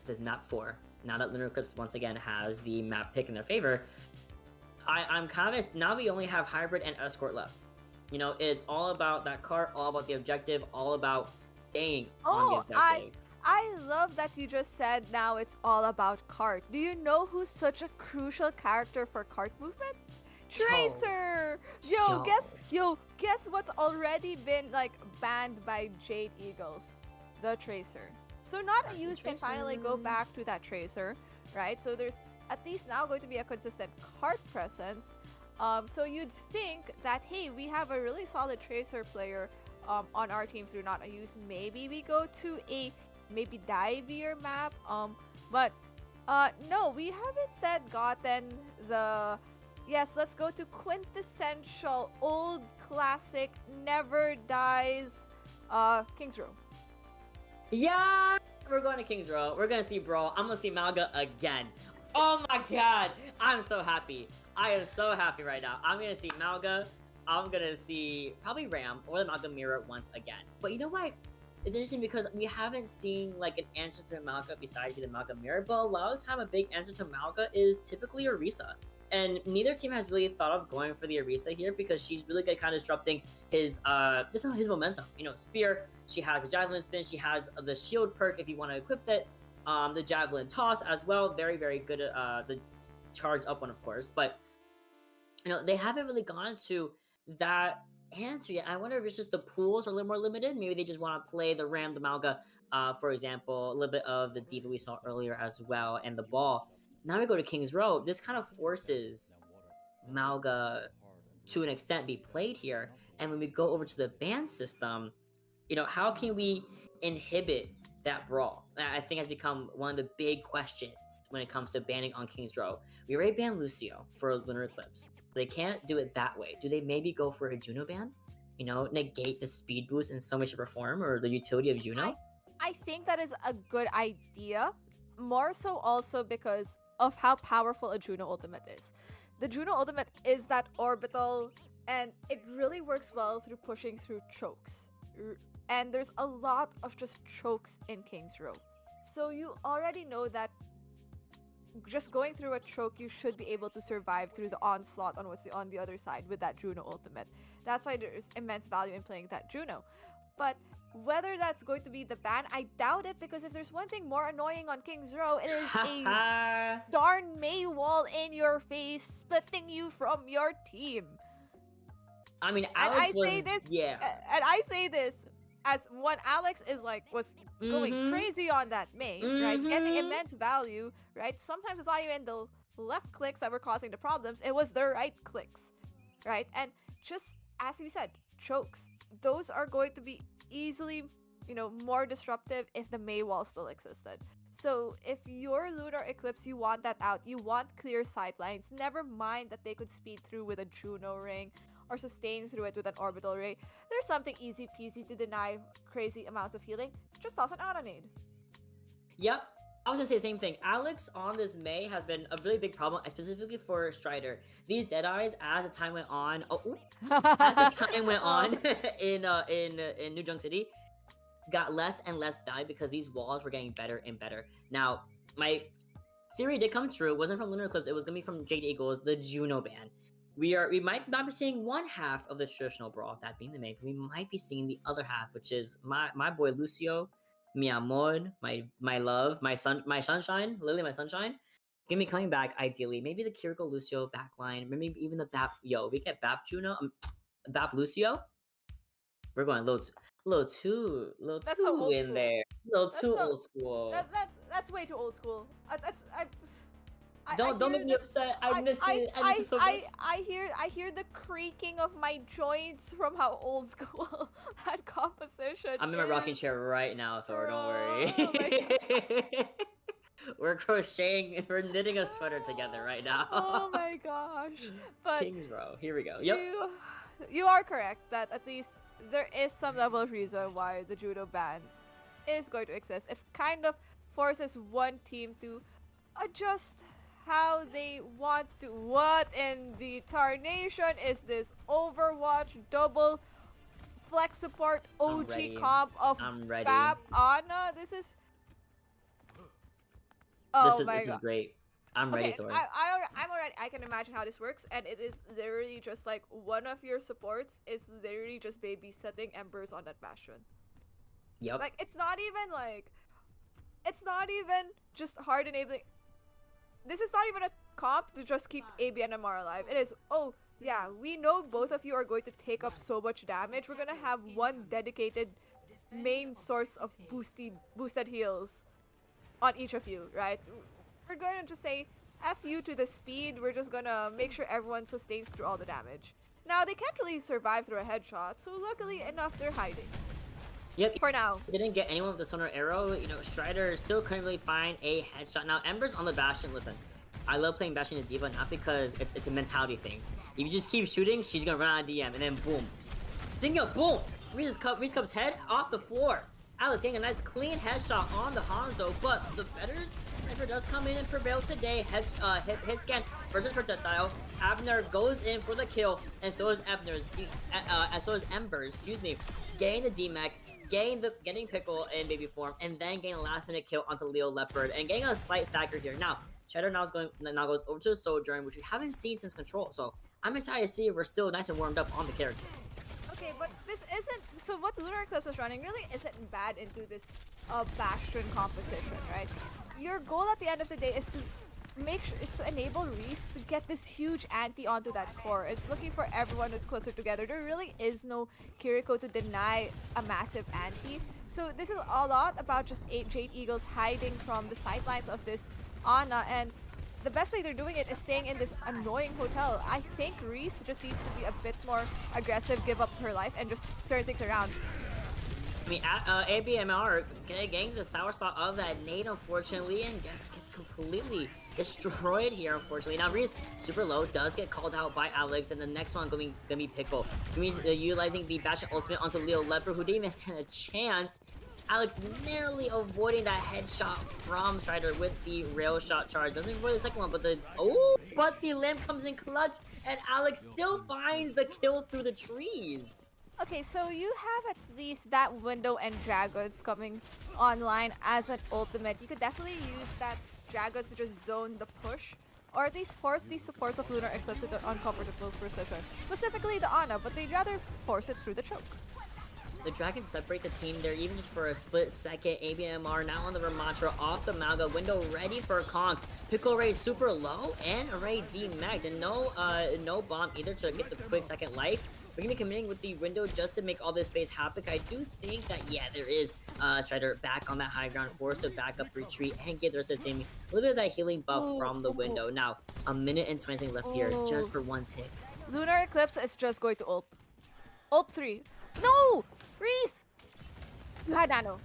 this map 4, now that Lunar Eclipse once again has the map pick in their favor, I'm kind of, now we only have Hybrid and Escort left. You know, it's all about that cart, all about the objective, all about staying on the objective. I love that you just said now it's all about cart. Do you know who's such a crucial character for cart movement? Tracer! Guess what's already been like banned by Jade Eagles? The Tracer. So not a use can finally go back to that Tracer, right? So there's at least now going to be a consistent cart presence. So you'd think that, hey, we have a really solid Tracer player on our team through not a use. Maybe we go to a divier map. But no, we have instead gotten the... Yes, let's go to quintessential, old, classic, never dies, King's Row. Yeah! We're going to King's Row. We're going to see Brawl. I'm going to see Malga again. Oh my god! I'm so happy. I am so happy right now. I'm gonna see Malga. I'm gonna see probably Ram or the Malga Mirror once again. But you know what? It's interesting because we haven't seen like an answer to Malga besides the Malga Mirror, but a lot of the time a big answer to Malga is typically Orisa. And neither team has really thought of going for the Orisa here because she's really good at kind of disrupting his just his momentum. You know, Spear, she has a Javelin Spin, she has the Shield perk if you want to equip it. The Javelin Toss as well, very, very good at the charge up one, of course. But, you know, they haven't really gone to that answer yet. I wonder if it's just the pools are a little more limited. Maybe they just want to play the Ram, the Malga, for example, a little bit of the Diva we saw earlier as well, and the Ball. Now we go to King's Row. This kind of forces Malga to an extent be played here. And when we go over to the ban system, you know, how can we inhibit that brawl? I think has become one of the big questions when it comes to banning on King's Row. We already banned Lucio for Lunar Eclipse. They can't do it that way. Do they maybe go for a Juno ban? You know, negate the speed boost in some way, shape, or form, or the utility of Juno? I think that is a good idea. More so also because of how powerful a Juno ultimate is. The Juno ultimate is that orbital, and it really works well through pushing through chokes. And there's a lot of just chokes in King's Row. So you already know that just going through a choke, you should be able to survive through the onslaught on what's on the other side with that Juno ultimate. That's why there's immense value in playing that Juno. But whether that's going to be the ban, I doubt it, because if there's one thing more annoying on King's Row, it is a darn Mei wall in your face, splitting you from your team. I mean, And Alex I was say this, yeah. and I say this as when Alex was going Mhm. crazy on that May, right? Getting Mhm. immense value, right? Sometimes it's not even the left clicks that were causing the problems; it was the right clicks, right? And just as we said, chokes. Those are going to be easily, more disruptive if the May wall still existed. So if your Lunar Eclipse, you want that out, you want clear sightlines, never mind that they could speed through with a Juno ring or sustain through it with an orbital ray. There's something easy peasy to deny crazy amounts of healing. Just toss an Autonade. Yep. I was gonna say the same thing. Alex on this May has been a really big problem, specifically for Strider. These Deadeyes, as the time went on, as the time went on in New Junk City, got less and less value because these walls were getting better and better. Now, my theory did come true. It wasn't from Lunar Eclipse. It was gonna be from Jade Eagles, the Juno ban. We might not be seeing one half of the traditional brawl, that being the May, but we might be seeing the other half, which is my boy Lucio, mi amor, my love, my sunshine, Lily, my sunshine. Gonna be coming back ideally. Maybe the Kiriko Lucio backline, maybe even the Bap. Yo, we get Bap Juno, Bap Lucio. We're going little That's so too old in school. there, little That's too so old school. that's way too old school. Don't make me upset. I miss it. I miss it so much. I hear the creaking of my joints from how old school that composition. I'm in my is. rocking chair right now, Thor. Don't worry. Oh my We're crocheting. We're knitting a sweater together right now. Oh my gosh! But Kings Row. Here we go. Yep. you are correct that at least there is some level of reason why the judo ban is going to exist. It kind of forces one team to adjust how they want to. What in the tarnation is this Overwatch double flex support OG ready. comp of I'm ready. Bap Ana? This is. Oh my This god. is great. I'm ready, Okay, Thor. I'm already. I can imagine how this works, and it is literally just like one of your supports is literally just babysitting Embers on that bastion. Yep. Like it's not even just hard enabling. This is not even a comp to just keep ABNMR alive. It is. Oh yeah, we know both of you are going to take up so much damage. We're gonna have one dedicated main source of boosted heals on each of you, right? We're going to just say F you to the speed. We're just gonna make sure everyone sustains through all the damage. Now, they can't really survive through a headshot, so luckily enough, they're hiding. Yep. For now. Didn't get anyone with the sonar arrow. Strider still couldn't really find a headshot. Now, Ember's on the Bastion. Listen, I love playing Bastion as Diva, not because it's a mentality thing. If you just keep shooting, she's gonna run out of DM, and then boom. Speaking of boom, Reese Cup's head off the floor. Alex getting a nice clean headshot on the Hanzo, but the better sniper does come in and prevail today. Hit scan versus projectile. Abner goes in for the kill, and so is Embers. Excuse me, getting the DMAC, getting Pickle in baby form, and then getting a last minute kill onto Leo Leopard, and getting a slight stagger here. Now, Cheddar now goes over to the Sojourn, which we haven't seen since Control. So I'm excited to see if we're still nice and warmed up on the character. Okay, but this isn't. So what Lunar Eclipse is running really isn't bad into this Bastion composition, right? Your goal at the end of the day is to enable Reese to get this huge anti onto that core. It's looking for everyone that's closer together. There really is no Kiriko to deny a massive anti. So this is a lot about just 8 Jade Eagles hiding from the sidelines of this Ana, and the best way they're doing it is staying in this annoying hotel. I think Reese just needs to be a bit more aggressive, give up her life, and just turn things around. I mean, ABMR getting the sour spot of that nade, unfortunately, and gets completely destroyed here, unfortunately. Now, Reese, super low, does get called out by Alex, and the next one gonna be Pickle. Utilizing the Bastion ultimate onto Leo Leopard, who didn't even stand a chance. Alex nearly avoiding that headshot from Strider with the rail shot charge. Doesn't avoid the second one, but the lamp comes in clutch, and Alex still finds the kill through the trees. Okay, so you have at least that window and Dragons coming online as an ultimate. You could definitely use that Dragons to just zone the push, or at least force these supports of Lunar Eclipse into uncomfortable position. Specifically the Ana, but they'd rather force it through the choke. The Dragons separate the team there even just for a split second. ABMR now on the Ramatra off the Malga window, ready for a conk. Pickle Ray super low and Ray D-Magged, and no bomb either to get the quick second life. we're gonna be committing with the window just to make all this space happen. I do think that, yeah, there is Strider back on that high ground, forced to back up, retreat, and give the rest of the team a little bit of that healing buff from the window. Now, a minute and 20 seconds left here just for one tick. Lunar Eclipse is just going to ult. Ult 3. No! Reese! You had nano.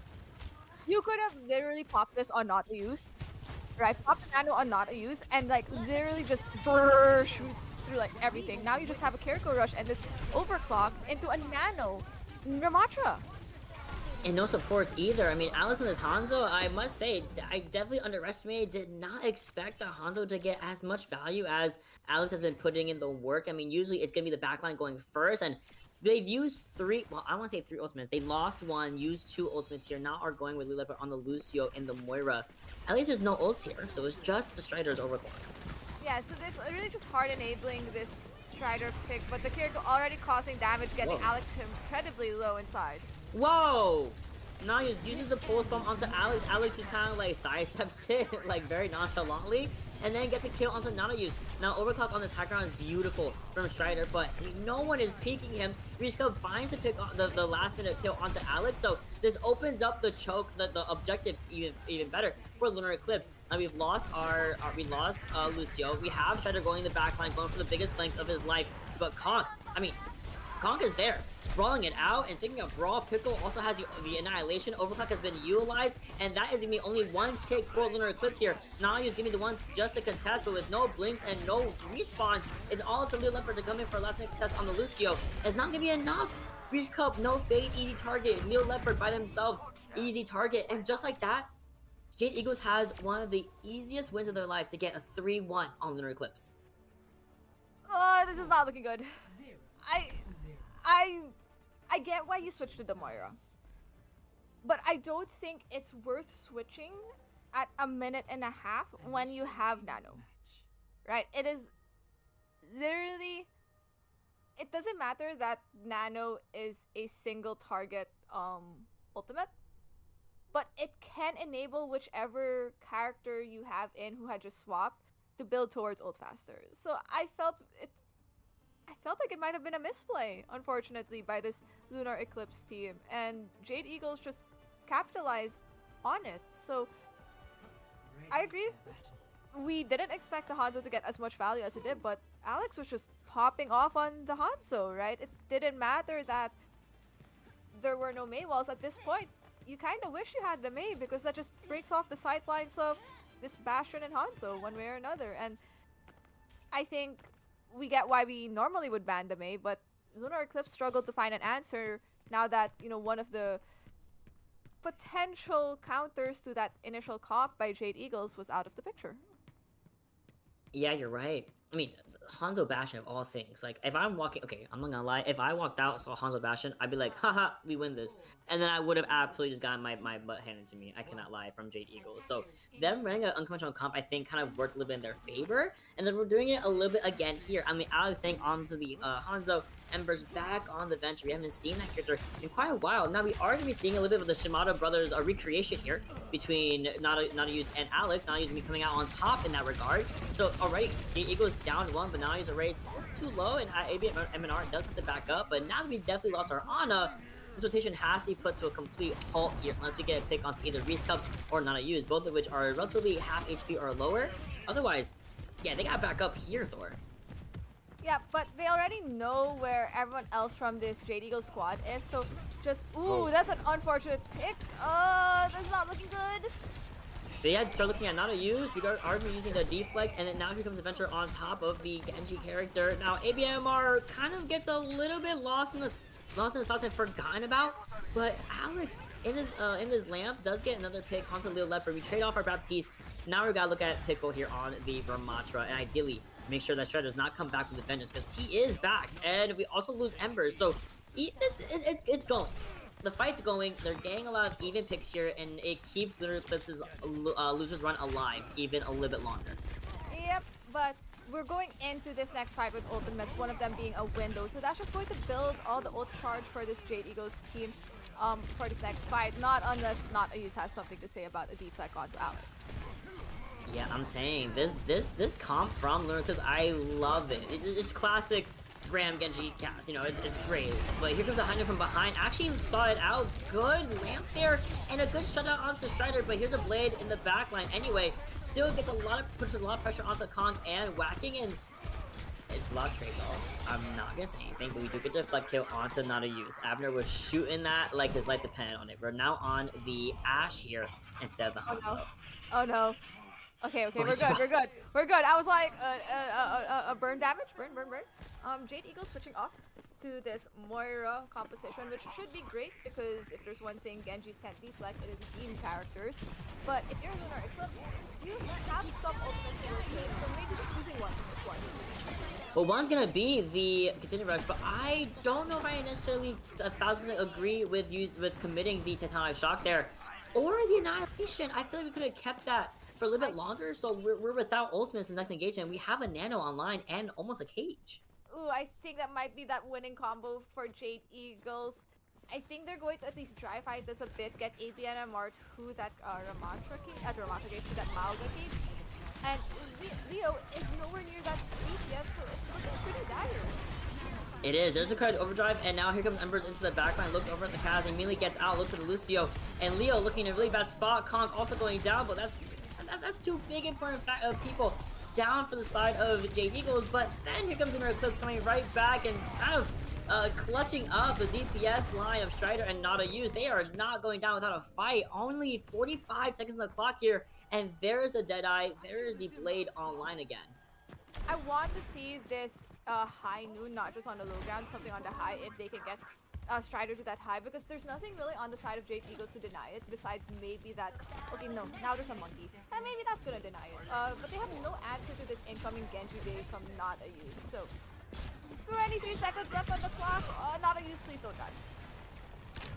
You could have literally popped this on not to use. Right? Pop the nano on not to use and like literally just shoot through like everything. Now you just have a Kiriko rush and this overclock into a nano Ramatra. And no supports either. I mean, Alex and his Hanzo, I must say, I definitely underestimated, did not expect the Hanzo to get as much value as Alex has been putting in the work. I mean, usually it's going to be the backline going first, and they've used three, well, I want to say 3 ultimates. They lost one, used 2 ultimates here, now are going with Lilith on the Lucio and the Moira. At least there's no ults here, so it's just the Strider's overclock. Yeah, so this really just hard enabling this Strider pick, but the Kiriko already causing damage, getting Whoa. Alex incredibly low inside. Whoa! Now he uses the pulse bomb onto Alex. Alex just kind of like sidesteps it, like very nonchalantly, and then gets a kill onto Nanause. Now overclock on this high ground is beautiful from Strider, but I mean, no one is peeking him. Reachcub finds to pick the last minute kill onto Alex, so this opens up the choke, the objective even better for Lunar Eclipse. Now we've lost Lucio. We have Strider going in the backline, going for the biggest length of his life, but Conk, I mean, Conk is there, brawling it out, and thinking of Brawl, Pickle also has the Annihilation. Overclock has been utilized, and that is going to be only one tick for Lunar Eclipse here. Now he's going to be the one just to contest, but with no blinks and no respawns, it's all up to Leo Leopard to come in for a last minute contest on the Lucio. It's not going to be enough. Reach Cup, no fade, easy target. Leo Leopard by themselves, easy target. And just like that, Jade Eagles has one of the easiest wins of their life to get a 3-1 on Lunar Eclipse. Oh, this is not looking good. I get why you switched to the Moira, but I don't think it's worth switching at a minute and a half when you have Nano, right? It is literally, it doesn't matter that Nano is a single target ultimate, but it can enable whichever character you have in who had just swapped to build towards ult faster. So I felt like it might have been a misplay, unfortunately, by this Lunar Eclipse team, and Jade Eagles just capitalized on it. So I agree. We didn't expect the Hanzo to get as much value as it did, but Alex was just popping off on the Hanzo, right? It didn't matter that there were no Mei walls at this point. You kind of wish you had the Mei, because that just breaks off the sidelines of this Bastion and Hanzo one way or another. And I think we get why we normally would ban the Mei, but Lunar Eclipse struggled to find an answer now that, you know, one of the potential counters to that initial comp by Jade Eagles was out of the picture. Yeah, you're right. I mean, Hanzo Bastion of all things. Like, if I'm walking, okay, I'm not gonna lie. If I walked out and saw Hanzo Bastion, I'd be like, haha, we win this. And then I would have absolutely just gotten my butt handed to me. I cannot lie, from Jade Eagles. So them running an unconventional comp, I think, kind of worked a little bit in their favor. And then we're doing it a little bit again here. I mean, Alex saying onto the Hanzo. Ember's back on the venture. We haven't seen that character in quite a while. Now we are going to be seeing a little bit of the Shimada brothers recreation here between Nanause and Alex. Nanause going to be coming out on top in that regard. So already, Jade Eagles down 1, but Nanause already too low, and AB MNR does have to back up. But now that we definitely lost our Ana, this rotation has to be put to a complete halt here unless we get a pick onto either Reese Cup or Nanause, both of which are relatively half HP or lower. Otherwise, yeah, they got back up here, Thor. Yeah, but they already know where everyone else from this Jade Eagle squad is, so just, ooh, that's an unfortunate pick. That's not looking good. They had to start looking at Nanause. We are using the deflect, and then now here comes the Venture on top of the Genji character. Now ABMR kind of gets a little bit lost in the sauce and forgotten about, but Alex in his lamp does get another pick onto Leo Leopard. We trade off our Baptiste. Now we gotta look at Pickle here on the Ramatra, and ideally make sure that Shredder does not come back with the vengeance, because he is back, and we also lose Embers, so it's going. The fight's going. They're getting a lot of even picks here, and it keeps Lunar Eclipse's losers run alive even a little bit longer. Yep, but we're going into this next fight with ultimates, one of them being a window, so that's just going to build all the ult charge for this Jade Eagles team for this next fight, not unless Nanause has something to say about a deflect onto Alex. Yeah, I'm saying this comp from Lunar Eclipse, I love it. It's classic Ram Genji cast. You know, it's great. But here comes the Heine from behind. Actually saw it out. Good lamp there and a good shutdown onto Strider. But here's a blade in the back line anyway. Still gets puts a lot of pressure onto Kong and whacking, and it's a lot of trade off. I'm not gonna say anything, but we do get the deflect kill onto not a use. Abner was shooting that like his life depended on it. We're now on the Ashe here instead of the Hanzo. Oh no. Okay, Oh, we're good. We're good. I was like, burn damage, burn. Jade Eagle switching off to this Moira composition, which should be great because if there's one thing Genjis can't deflect, it is beam characters. But if you're Lunar Eclipse, you have some ultimates in your team, so maybe just using one is one. Well, one's gonna be the continued rush, but I don't know if I necessarily 1000% agree with committing the Titanic Shock there, or the Annihilation. I feel like we could have kept that for a little bit longer, so we're without ultimates in the next engagement. We have a Nano online and almost a cage. Ooh, I think that might be that winning combo for Jade Eagles. I think they're going to at least dry fight this a bit, get ABNMR to that Ramatra cage, to that Malga cage. And Leo is nowhere near that DPS, so it's looking pretty dire. It is. There's a card overdrive, and now here comes Embers into the backline, looks over at the Kaz, immediately gets out, looks at the Lucio, and Leo looking in a really bad spot. Kong also going down, but that's two big important people down for the side of Jade Eagles. But then here comes Lunar Eclipse coming right back and kind of clutching up the DPS line of Strider and Not a Use. They are not going down without a fight. Only 45 seconds on the clock here, and there's the Deadeye. There is the Blade online again. I want to see this high noon, not just on the low ground, something on the high if they can get Strider to that high, because there's nothing really on the side of Jade Eagles to deny it, besides maybe that, okay, no, now there's a monkey, and maybe that's gonna deny it, but they have no answer to this incoming Genji Wave from Not a Use, so 23 seconds left on the clock, Not a Use, please don't die.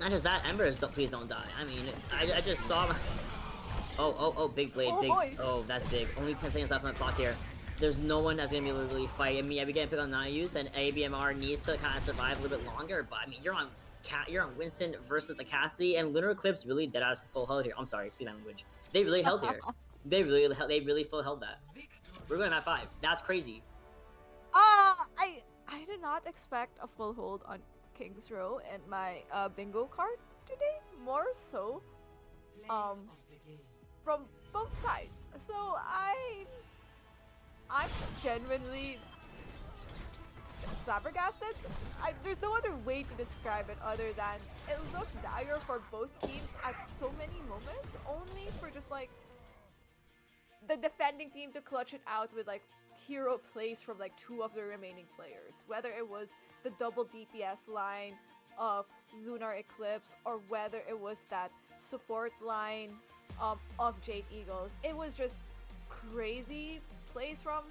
Not just that, Embers, please don't die. I mean, I just saw my... Oh, big blade, boy. Oh, that's big. Only 10 seconds left on the clock here. There's no one that's gonna be able to really fight. I mean, yeah, we getting picked on Not a Use, and ABMR needs to kind of survive a little bit longer. But I mean, you're on Winston versus the Cassidy, and Lunar Eclipse really dead ass full held here. I'm sorry, excuse my language. They really held here. They really full held that. We're going at 5. That's crazy. I did not expect a full hold on King's Row in my bingo card today. More so, from both sides. So I'm genuinely flabbergasted. There's no other way to describe it other than it looked dire for both teams at so many moments, only for just like the defending team to clutch it out with like hero plays from like 2 of the remaining players, whether it was the double DPS line of Lunar Eclipse or whether it was that support line of Jade Eagles. It was just crazy plays from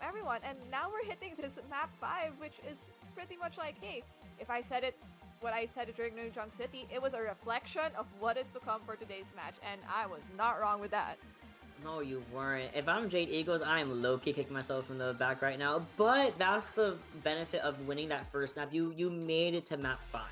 everyone, and now we're hitting this map 5, which is pretty much like, hey, if I said it, what I said during New Junk City, it was a reflection of what is to come for today's match, and I was not wrong with that. No, you weren't. If I'm Jade Eagles, I am low-key kicking myself from the back right now, but that's the benefit of winning that first map. You made it to map 5.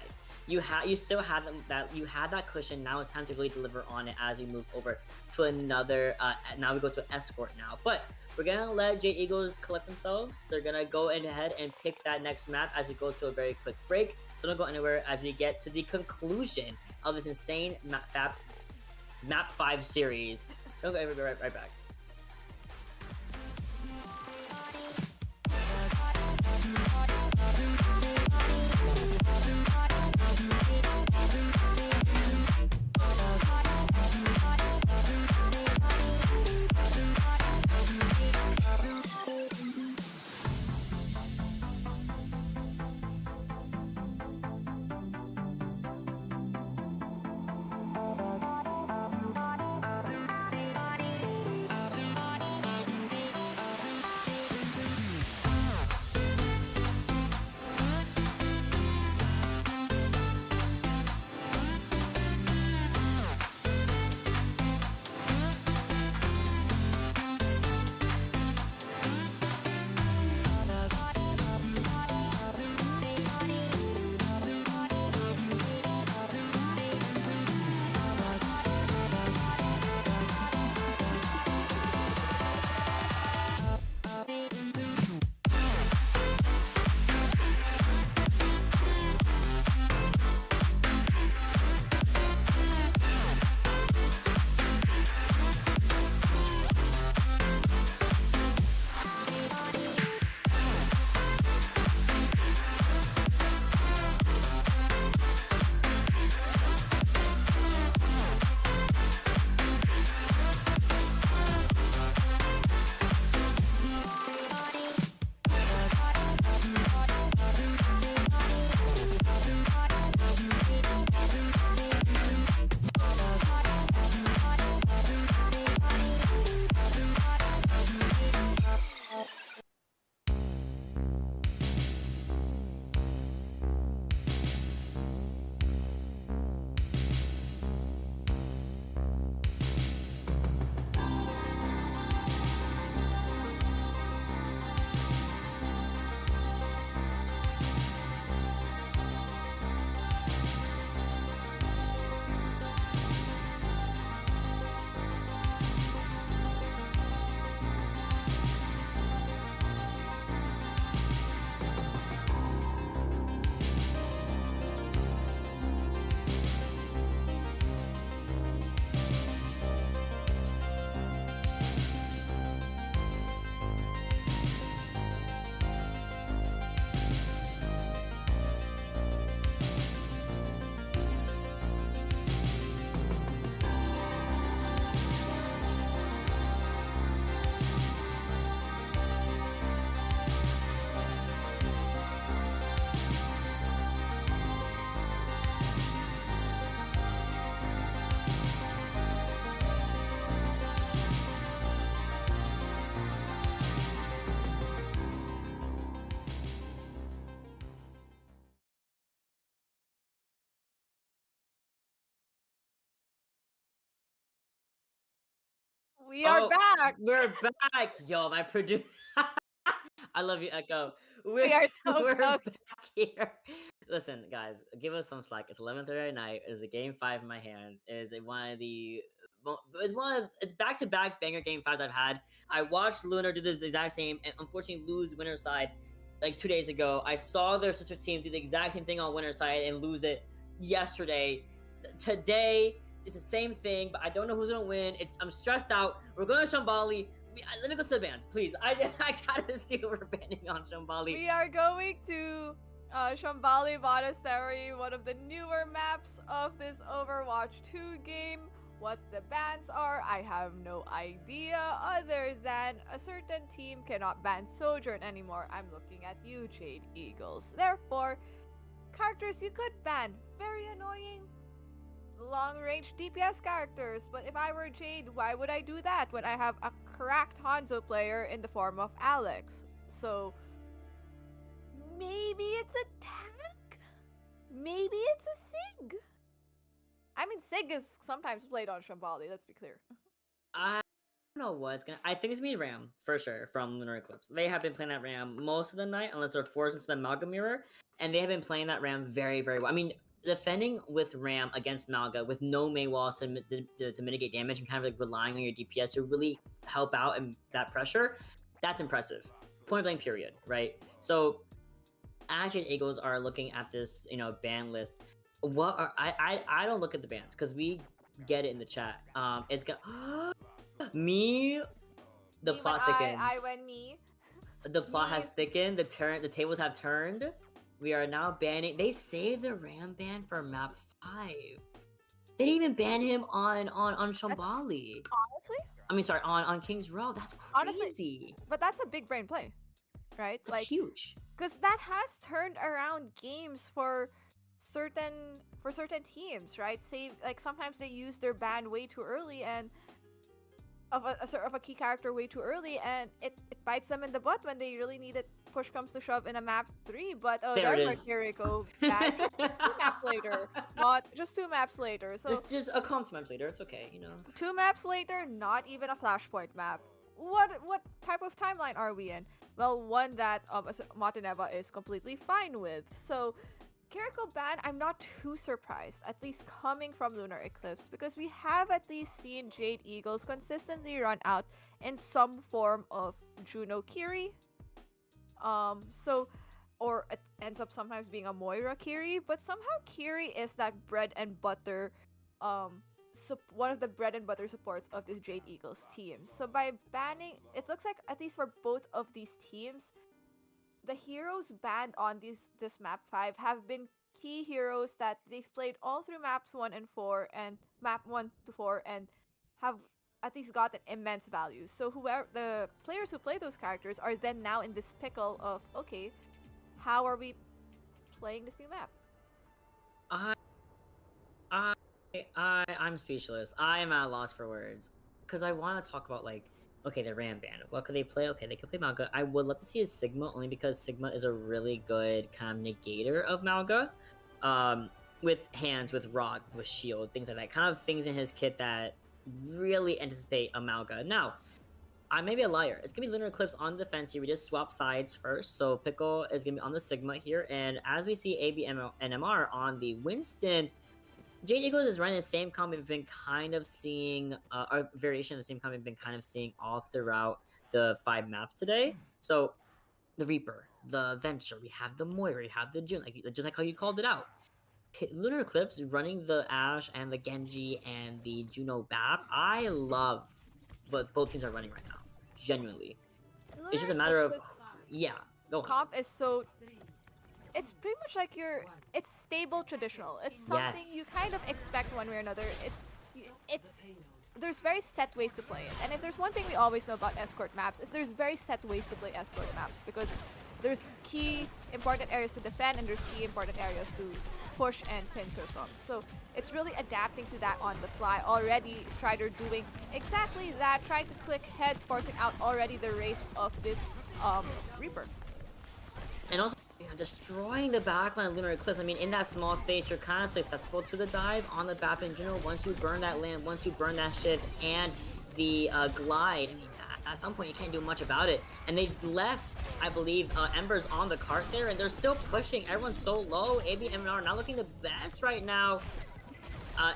You still had that cushion. Now it's time to really deliver on it as we move over to another. Now we go to an escort now, but we're gonna let Jade Eagles collect themselves. They're gonna go ahead and pick that next map as we go to a very quick break. So don't go anywhere as we get to the conclusion of this insane map 5 series. Don't go anywhere. Right back. We are Oh, back. We're back, yo. My producer. I love you, Echo. We are so we're stoked. back here. Listen, guys, give us some slack. It's 11:30 at night. Is a game 5 in my hands. Is it one of the it's back-to-back banger game 5s I've had. I watched Lunar do the exact same and unfortunately lose winner side like 2 days ago. I saw their sister team do the exact same thing on winner side and lose it yesterday. Today it's the same thing, but I don't know who's gonna win. I'm stressed out. We're going to Shambali. Let me go to the bands, please. I gotta see what we're banning on Shambali. We are going to Shambali Monastery, one of the newer maps of this Overwatch 2 game. What the bans are, I have no idea, other than a certain team cannot ban Sojourn anymore. I'm looking at you, Jade Eagles. Therefore, characters you could ban. Very annoying. Long-range DPS characters, but if I were Jade, why would I do that when I have a cracked Hanzo player in the form of Alex? So, maybe it's a tank? Maybe it's a Sig? I mean, Sig is sometimes played on Shambali, let's be clear. I don't know what's gonna. I think it's gonna be Ram for sure from Lunar Eclipse. They have been playing that Ram most of the night, unless they're forced into the Malga mirror, and they have been playing that Ram very, very well. I mean, defending with Ram against Malga with no Mei walls to mitigate damage and kind of like relying on your DPS to really help out in that pressure, that's impressive. Point blank, period. Right. So, as Jade Eagles are looking at this, ban list. What are I don't look at the bans because we get it in the chat. It's gonna the plot thickens. I when me. The plot has thickened. The tables have turned. We are now banning. They saved the Ram ban for map 5. They didn't even ban him on Shambali. Honestly? I mean, sorry, on King's Row. That's crazy. Honestly, but that's a big brain play, right? That's like huge. Because that has turned around games for certain teams, right? Sometimes they use their ban way too early and of a key character way too early, and it bites them in the butt when they really need it. Push comes to shove in a map 3, but there's our Kiriko ban 2 maps later, not just 2 maps later. So just a comp maps later. It's okay, 2 maps later, not even a flashpoint map. What type of timeline are we in? Well, one that Matineva is completely fine with. So Kiriko ban, I'm not too surprised, at least coming from Lunar Eclipse, because we have at least seen Jade Eagles consistently run out in some form of Juno Kiri. Or it ends up sometimes being a Moira Kiri, but somehow Kiri is that bread and butter, one of the bread and butter supports of this Jade Eagles team. So by banning, it looks like at least for both of these teams, the heroes banned on this map 5 have been key heroes that they've played all through maps 1 and 4 and map 1 to 4 and have at least gotten immense value. So whoever the players who play those characters are then now in this pickle of, okay, how are we playing this new map? I'm speechless. I am at a loss for words because I want to talk about okay, the Ram ban. What could they play? Okay, they could play Malga. I would love to see a Sigma only because Sigma is a really good kind of negator of Malga. With hands, with rod, with shield, things like that. Kind of things in his kit that really anticipate a Malga. Now, I may be a liar. It's gonna be Lunar Eclipse on the defense here. We just swap sides first. So Pickle is gonna be on the Sigma here, and as we see AB and MR on the Winston, Jade Eagles is running the same comp we've been kind of seeing, a variation of the same comp we've been kind of seeing all throughout the 5 maps today. So the Reaper, the Venture, we have the Moira, we have the June, just like how you called it out. Lunar Eclipse running the Ashe and the Genji and the Juno BAP. I love what both teams are running right now. Genuinely. It's just a matter of, yeah, go on. Comp is so, it's pretty much like it's stable traditional. It's something you kind of expect one way or another. There's very set ways to play it. And if there's one thing we always know about escort maps, is there's very set ways to play escort maps because there's key important areas to defend and there's key important areas to push and pincer from. So it's really adapting to that on the fly. Already Strider doing exactly that, trying to click heads, forcing out already the Wraith of this Reaper. And also destroying the backline of Lunar Eclipse. I mean, in that small space, you're kind of susceptible to the dive on the BAP in general. Once you burn that land, once you burn that shift, and the glide. I mean, at some point you can't do much about it. And they left, I believe, Embers on the cart there, and they're still pushing. Everyone's so low. AB and MNR not looking the best right now.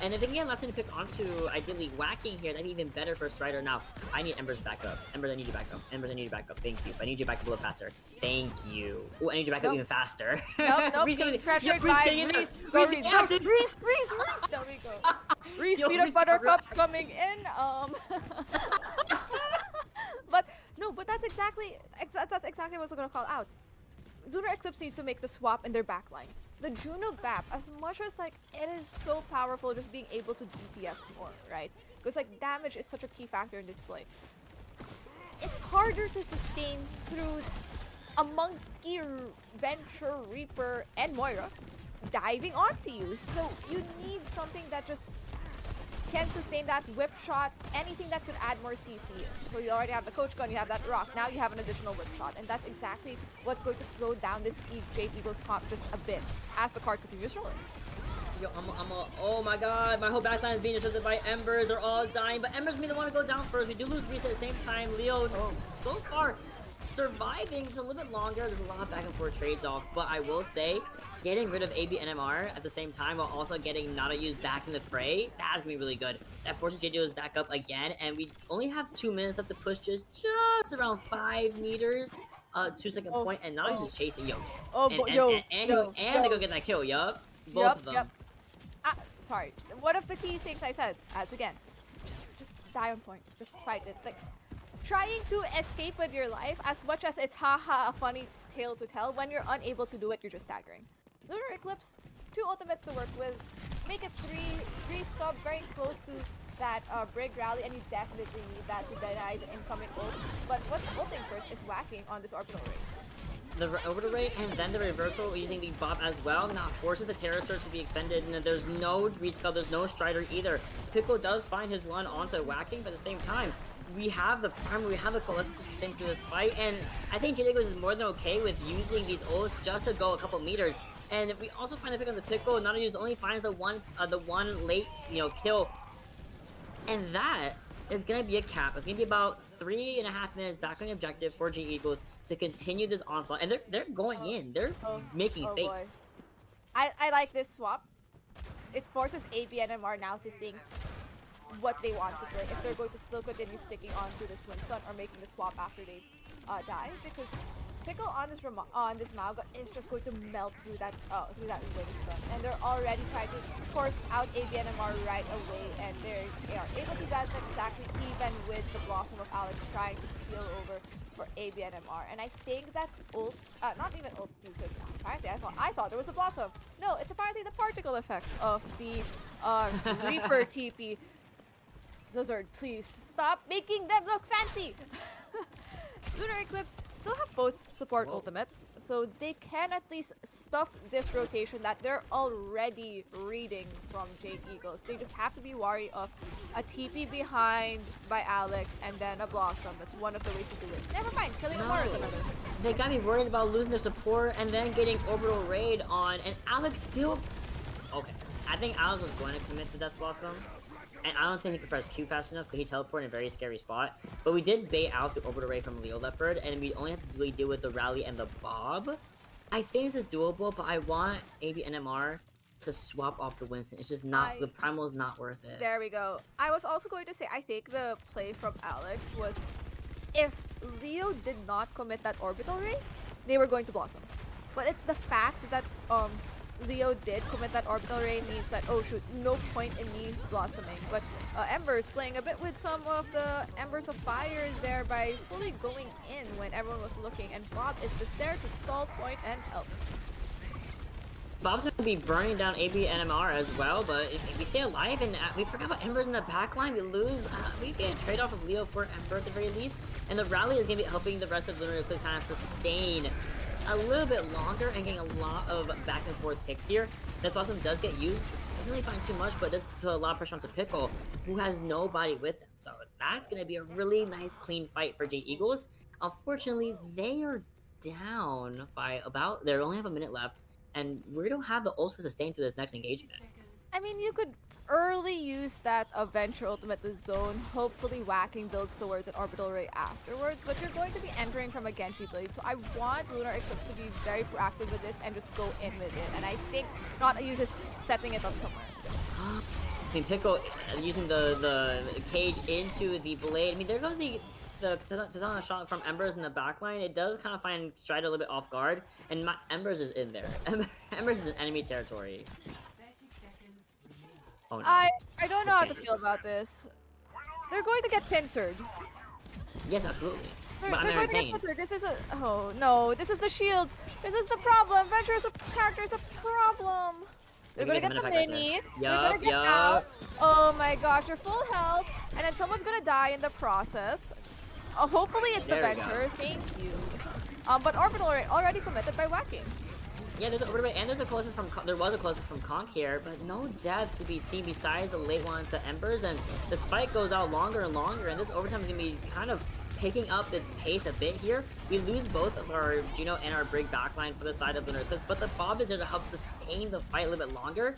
And if they can get last minute pick onto ideally whacking here, that'd be even better for Strider. Now, I need Embers back up. Embers, I need you back up. Embers, I need you back up. Thank you. I need you back up a little faster. Thank you. Oh, I need you back up even faster. Nope, Reese being coming- pressured Yeah, Reese by getting in there. Reese. Go Reese, Reese, yeah, go Reese, Reese. There we go. Reese, Yo, peanut Reese, butter alright. cups coming in. But no, but that's exactly what I was gonna call out. Lunar Eclipse needs to make the swap in their backline. The Juno BAP, as much as like it is so powerful, just being able to DPS more, right? Because like damage is such a key factor in this play. It's harder to sustain through a Monkey, Venture, Reaper, and Moira diving onto you. So you need something that just can sustain that whip shot, anything that could add more CC. So you already have the coach gun, you have that rock, now you have an additional whip shot, and that's exactly what's going to slow down this Jade Eagles comp just a bit as the card continues rolling. Yo, oh my god, my whole backline is being disrupted by Ember. They're all dying, but Ember's being the one to go down first. We do lose Reese at the same time. Leo, so far, surviving just a little bit longer. There's a lot of back and forth trades off, but I will say, getting rid of AB and MR at the same time while also getting Nada used back in the fray, that's gonna be really good. That forces JDO's back up again, and we only have 2 minutes left to push just around 5 meters. 2-second point, and Nada's just chasing, yo. And they go get that kill, yup. Both of them. Sorry. One of the key things I said, as again, just die on point. Just fight it. Like, trying to escape with your life, as much as it's haha a funny tale to tell, when you're unable to do it, you're just staggering. Lunar Eclipse, 2 ultimates to work with. Make it 3 scub very close to that Brig rally, and you definitely need that to deny the incoming ult. But what's ulting first is whacking on this orbital ray. The orbital ray and then the reversal using the Bob as well now forces the Terror Surge to be expended, and there's no rescale, there's no Strider either. Pickle does find his one onto whacking, but at the same time, we have the farmer, we have the Coalescence to sustain through this fight, and I think Jade is more than okay with using these ults just to go a couple meters. And we also find a pick on the Pickle, not use only finds the one late, kill. And that is gonna be a cap. It's gonna be about 3.5 minutes back on the objective for G Eagles to continue this onslaught. And they're going in. They're making space. I like this swap. It forces AB and MR now to think what they want to play. If they're going to still continue sticking on to this Winston or making the swap after they die, because Pickle on this Mauga is just going to melt through that Winston, and they're already trying to force out AB and MR right away, and they are able to do that exactly, even with the Blossom of Alex trying to peel over for AB and MR. And I think that ult, not even ult usage. Apparently, I thought there was a Blossom. No, it's apparently the particle effects of the Reaper TP. Blizzard, please stop making them look fancy. Lunar Eclipse still have both support ultimates, so they can at least stuff this rotation that they're already reading from Jade Eagles. They just have to be wary of a TP behind by Alex and then a Blossom. That's one of the ways to do it. Never mind, killing more is another. They got me worried about losing their support and then getting orbital raid on, and Alex still... Okay, I think Alex was going to commit to Death Blossom. And I don't think he could press Q fast enough because he teleported in a very scary spot. But we did bait out the orbital ray from Leo Leopard, and we only have to really deal with the rally and the Bob. I think this is doable, but I want AB and MR to swap off the Winston. It's just not, the primal is not worth it. There we go. I was also going to say, I think the play from Alex was, if Leo did not commit that orbital ray, they were going to Blossom. But it's the fact that Leo did commit that orbital ray means that, oh shoot, no point in me blossoming. But Ember is playing a bit with some of the Embers of Fire there by fully going in when everyone was looking, and Bob is just there to stall point and help. Bob's going to be burning down AB and MR as well, but if we stay alive and we forgot about Embers in the backline, we lose. We get a trade-off of Leo for Ember at the very least, and the rally is going to be helping the rest of Lunar Eclipse kind of sustain a little bit longer and getting a lot of back and forth picks here. That Blossom does get used. Doesn't really find too much, but does put a lot of pressure onto Pickle, who has nobody with him. So that's going to be a really nice, clean fight for Jade Eagles. Unfortunately, they are down by about... They only have a minute left, and we don't have the ults to sustain through this next engagement. I mean, you could early use that Adventure Ultimate to zone, hopefully whacking builds towards an Orbital Ray afterwards, but you're going to be entering from a Genji blade, so I want Lunar Eclipse to be very proactive with this and just go in with it, and I think not use is setting it up somewhere. I mean, Pickle using the cage into the blade. I mean, there goes the Tizana shot from Embers in the backline. It does kind of find Strider a little bit off guard, and Embers is in there. Embers is in enemy territory. Oh, no. I don't know how to feel about this. They're going to get pincered. Yes, absolutely. They're But I'm going to get entertained. pincered. This is a... Oh, no. This is the shields. This is the problem. Venture as a character is a problem. They're Maybe going to they get can the attack right mini. there. They're going to get Yup. out. Oh my gosh. They're full health. And then someone's going to die in the process. Hopefully it's the There we go. Venture. Thank you. But Orbital already committed by whacking. Yeah, there's a closest from there was a closest from Conk here, but no deaths to be seen besides the late ones to Embers, and this fight goes out longer and longer, and this overtime is gonna be kind of picking up its pace a bit here. We lose both of our Juno and our Brig backline for the side of Lunar Eclipse, but the Bob is there to help sustain the fight a little bit longer.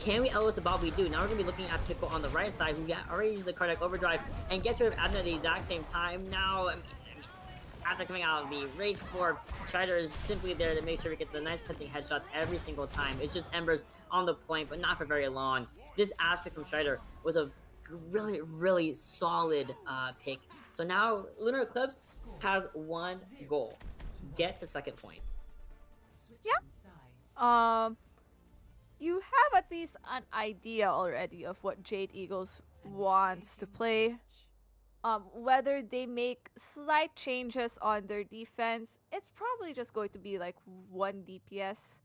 Can we LOS the Bob? We do. Now we're gonna be looking at Pickle on the right side, who already used the cardiac overdrive and gets rid of Adna at the exact same time. Now, I mean, after coming out of the Rage 4, Strider is simply there to make sure we get the nice cutting headshots every single time. It's just Embers on the point, but not for very long. This aspect from Strider was a really, really solid pick. So now Lunar Eclipse has one goal: get to second point. Yeah. You have at least an idea already of what Jade Eagles wants to play. Whether they make slight changes on their defense, it's probably just going to be like 1 DPS,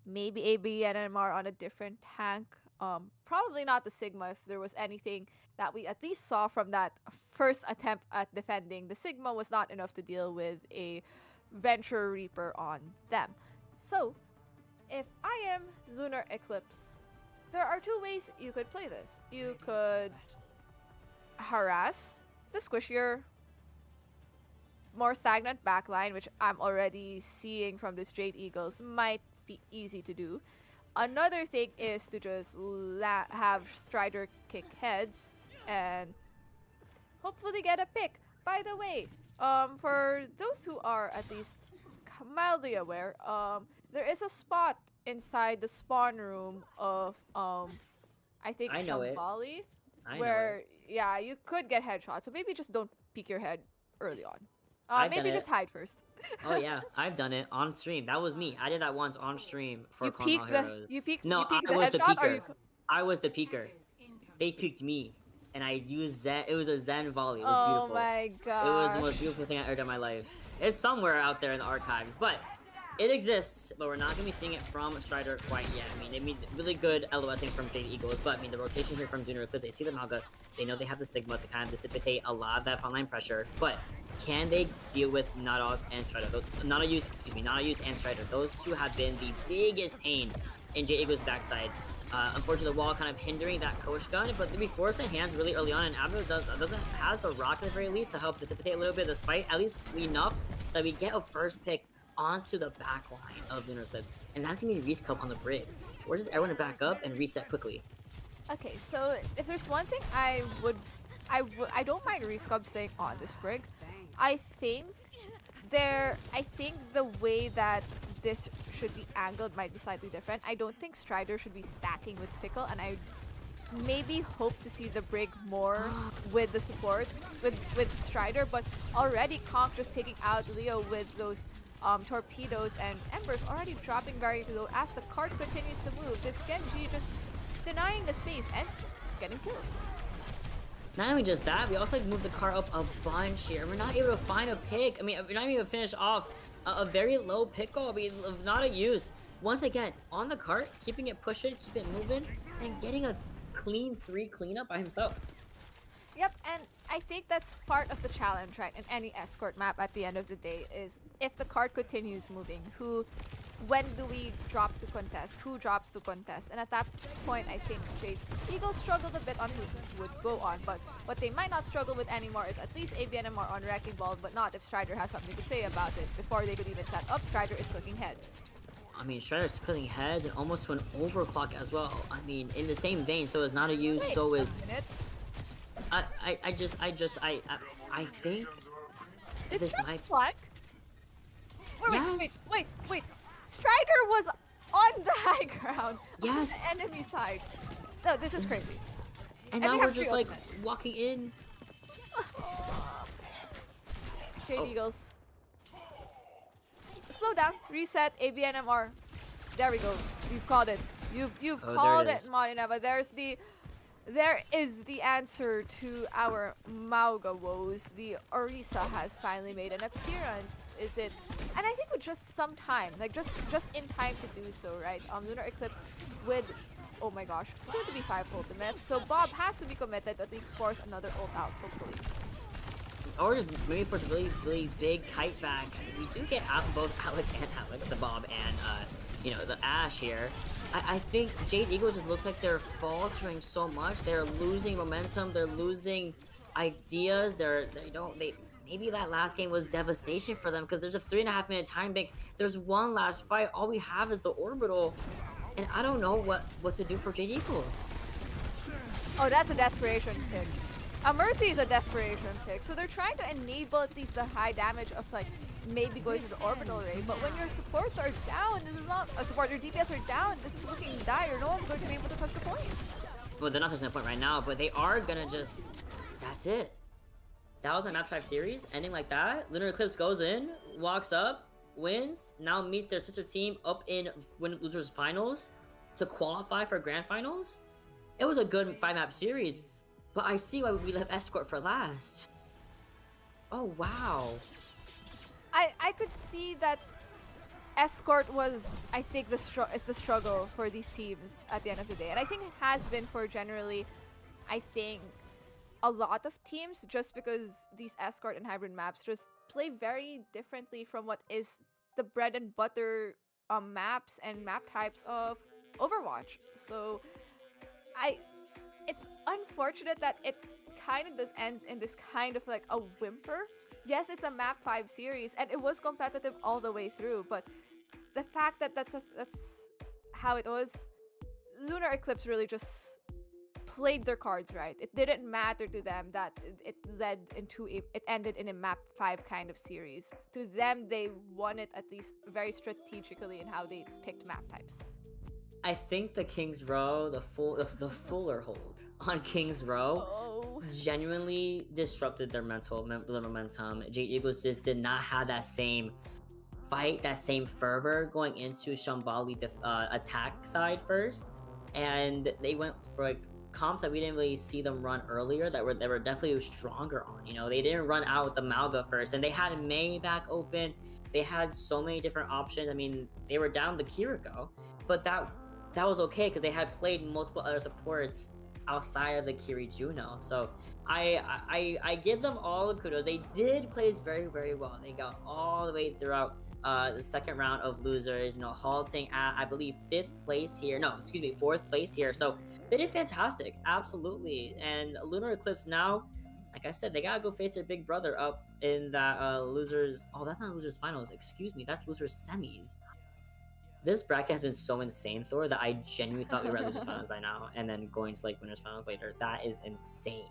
maybe ABNMR on a different tank. Probably not the Sigma if there was anything that we at least saw from that first attempt at defending. The Sigma was not enough to deal with a Venture Reaper on them. So, if I am Lunar Eclipse, there are two ways you could play this. You could harass the squishier, more stagnant backline, which I'm already seeing from this Jade Eagles might be easy to do. Another thing is to just have Strider kick heads and hopefully get a pick. By the way, for those who are at least mildly aware, there is a spot inside the spawn room of I think I know it. Shambali, I know where it. yeah, you could get headshots. So maybe just don't peek your head early on. I've Maybe done just it. hide first. Oh yeah, I've done it on stream. That was me. I did that once on stream for You Cornwall peeked the Heroes. you peeked No, you peeked I the was the headshot, or peeker. you I was the peeker. They peeked me, and I used Zen. It was a Zen volley. It was oh beautiful. my god. It was the most beautiful thing I ever done in my life. It's somewhere out there in the archives, but it exists. But we're not gonna be seeing it from Strider quite yet. I mean, they made really good LOSing from Jade Eagles, but I mean, the rotation here from Lunar Eclipse, they see the Naga, they know they have the Sigma to kind of dissipate a lot of that frontline pressure, but can they deal with Nados and Strider? Nados and Strider. Those two have been the biggest pain in Jade Eagles' backside. Unfortunately, the wall kind of hindering that coach gun, but we forced the hands really early on, and Abdo doesn't have the rock at the very least to help dissipate a little bit of this fight, at least enough that we get a first pick onto the back line of Lunar Eclipse, and that's gonna be rescope on the bridge. Forces everyone to back up and reset quickly. Okay, so if there's one thing I don't mind Rescub staying on this brig. I think the way that this should be angled might be slightly different. I don't think Strider should be stacking with Pickle, and I maybe hope to see the brig more with the supports with Strider, but already Conk just taking out Leo with those torpedoes, and Ember's already dropping very low as the cart continues to move. This Genji just denying the space and getting kills. Not only just that, we also like moved the car up a bunch here. We're not able to find a pick. I mean, we're not even able to finish off a very low pickle. I mean, not a use. Once again, on the cart, keeping it pushing, keep it moving, and getting a clean 3 cleanup by himself. Yep, and I think that's part of the challenge, right? In any escort map at the end of the day is if the cart continues moving, when do we drop to contest? Who drops to contest? And at that point, I think the Eagles struggled a bit on who would go on, but what they might not struggle with anymore is at least ABNMR on Wrecking Ball, but not if Strider has something to say about it. Before they could even set up, Strider is cooking heads. I mean, Shredder's cutting heads and almost to an overclock as well. I mean, in the same vein, so is not a use, Wait so a is minute. I think Did this Striker might. flank? Yes. Wait. Striker was on the high ground. Yes. On the enemy side. No, this is crazy. And And now we we're have just three like ultimates. walking in. Jade Oh. Eagles. Slow down. Reset. ABNMR. There we go. You've called it. You've Oh, called there it it, is. Marineva. There is the answer to our Mauga woes. The Orisa has finally made an appearance. Is it? And I think with just some time, like just in time to do so, right? Lunar Eclipse with, oh my gosh, soon to be 5 ultimates. So Bob has to be committed to at least force another ult out, hopefully. Or just maybe for the really big kite back. We do get out both Alex, the Bob, and you know, the Ash here. I think Jade Eagles just looks like they're faltering so much. They're losing momentum. They're losing ideas. Maybe that last game was devastation for them because there's a 3.5 minute time bank. There's one last fight. All we have is the orbital, and I don't know what to do for Jade Eagles. Oh, that's a desperation pick. A Mercy is a desperation pick, so they're trying to enable at least the high damage of like maybe going to the orbital ray. But when your supports are down, this is not a support. Your DPS are down. This is looking dire. No one's going to be able to touch the point. Well, they're not touching the point right now, but they are gonna just. That's it. That was my map 5 series, ending like that. Lunar Eclipse goes in, walks up, wins, now meets their sister team up in win losers finals to qualify for grand finals. It was a good 5-map series, but I see why we left Escort for last. Oh wow. I could see that Escort was, I think, is the struggle for these teams at the end of the day, and I think it has been for generally, I think, a lot of teams, just because these Escort and hybrid maps just play very differently from what is the bread and butter maps and map types of Overwatch. So it's unfortunate that it kind of just ends in this kind of like a whimper. Yes, it's a map 5 series and it was competitive all the way through, but the fact that that's how it was, Lunar Eclipse really just played their cards right. It didn't matter to them that it ended in a map 5 kind of series. To them, they won it at least very strategically in how they picked map types. I think the King's Row, the Fuller hold on King's Row, Oh. genuinely disrupted their momentum. Jade Eagles just did not have that same fight, that same fervor going into Shambali attack side first, and they went for like comps that we didn't really see them run earlier that were definitely stronger on. You know, they didn't run out with the Malga first, and they had Mei back open. They had so many different options. I mean, they were down the Kiriko, but that was okay because they had played multiple other supports outside of the Kiri Juno. So I give them all the kudos. They did play this very, very well. They got all the way throughout the second round of losers, you know, halting at, I believe, 4th place here. So they did fantastic, absolutely. And Lunar Eclipse now, like I said, they gotta go face their big brother up in that losers. Oh, that's not losers finals. Excuse me, that's losers semis. This bracket has been so insane, Thor, that I genuinely thought we were at losers finals by now, and then going to like winners finals later. That is insane.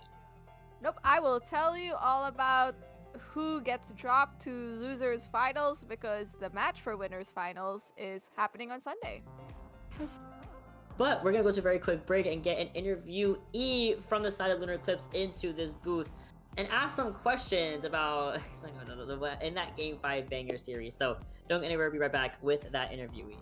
Nope, I will tell you all about who gets dropped to losers finals because the match for winners finals is happening on Sunday. But we're gonna go to a very quick break and get an interviewee from the side of Lunar Eclipse into this booth and ask some questions about in that Game 5 banger series. So don't go anywhere, be right back with that interviewee.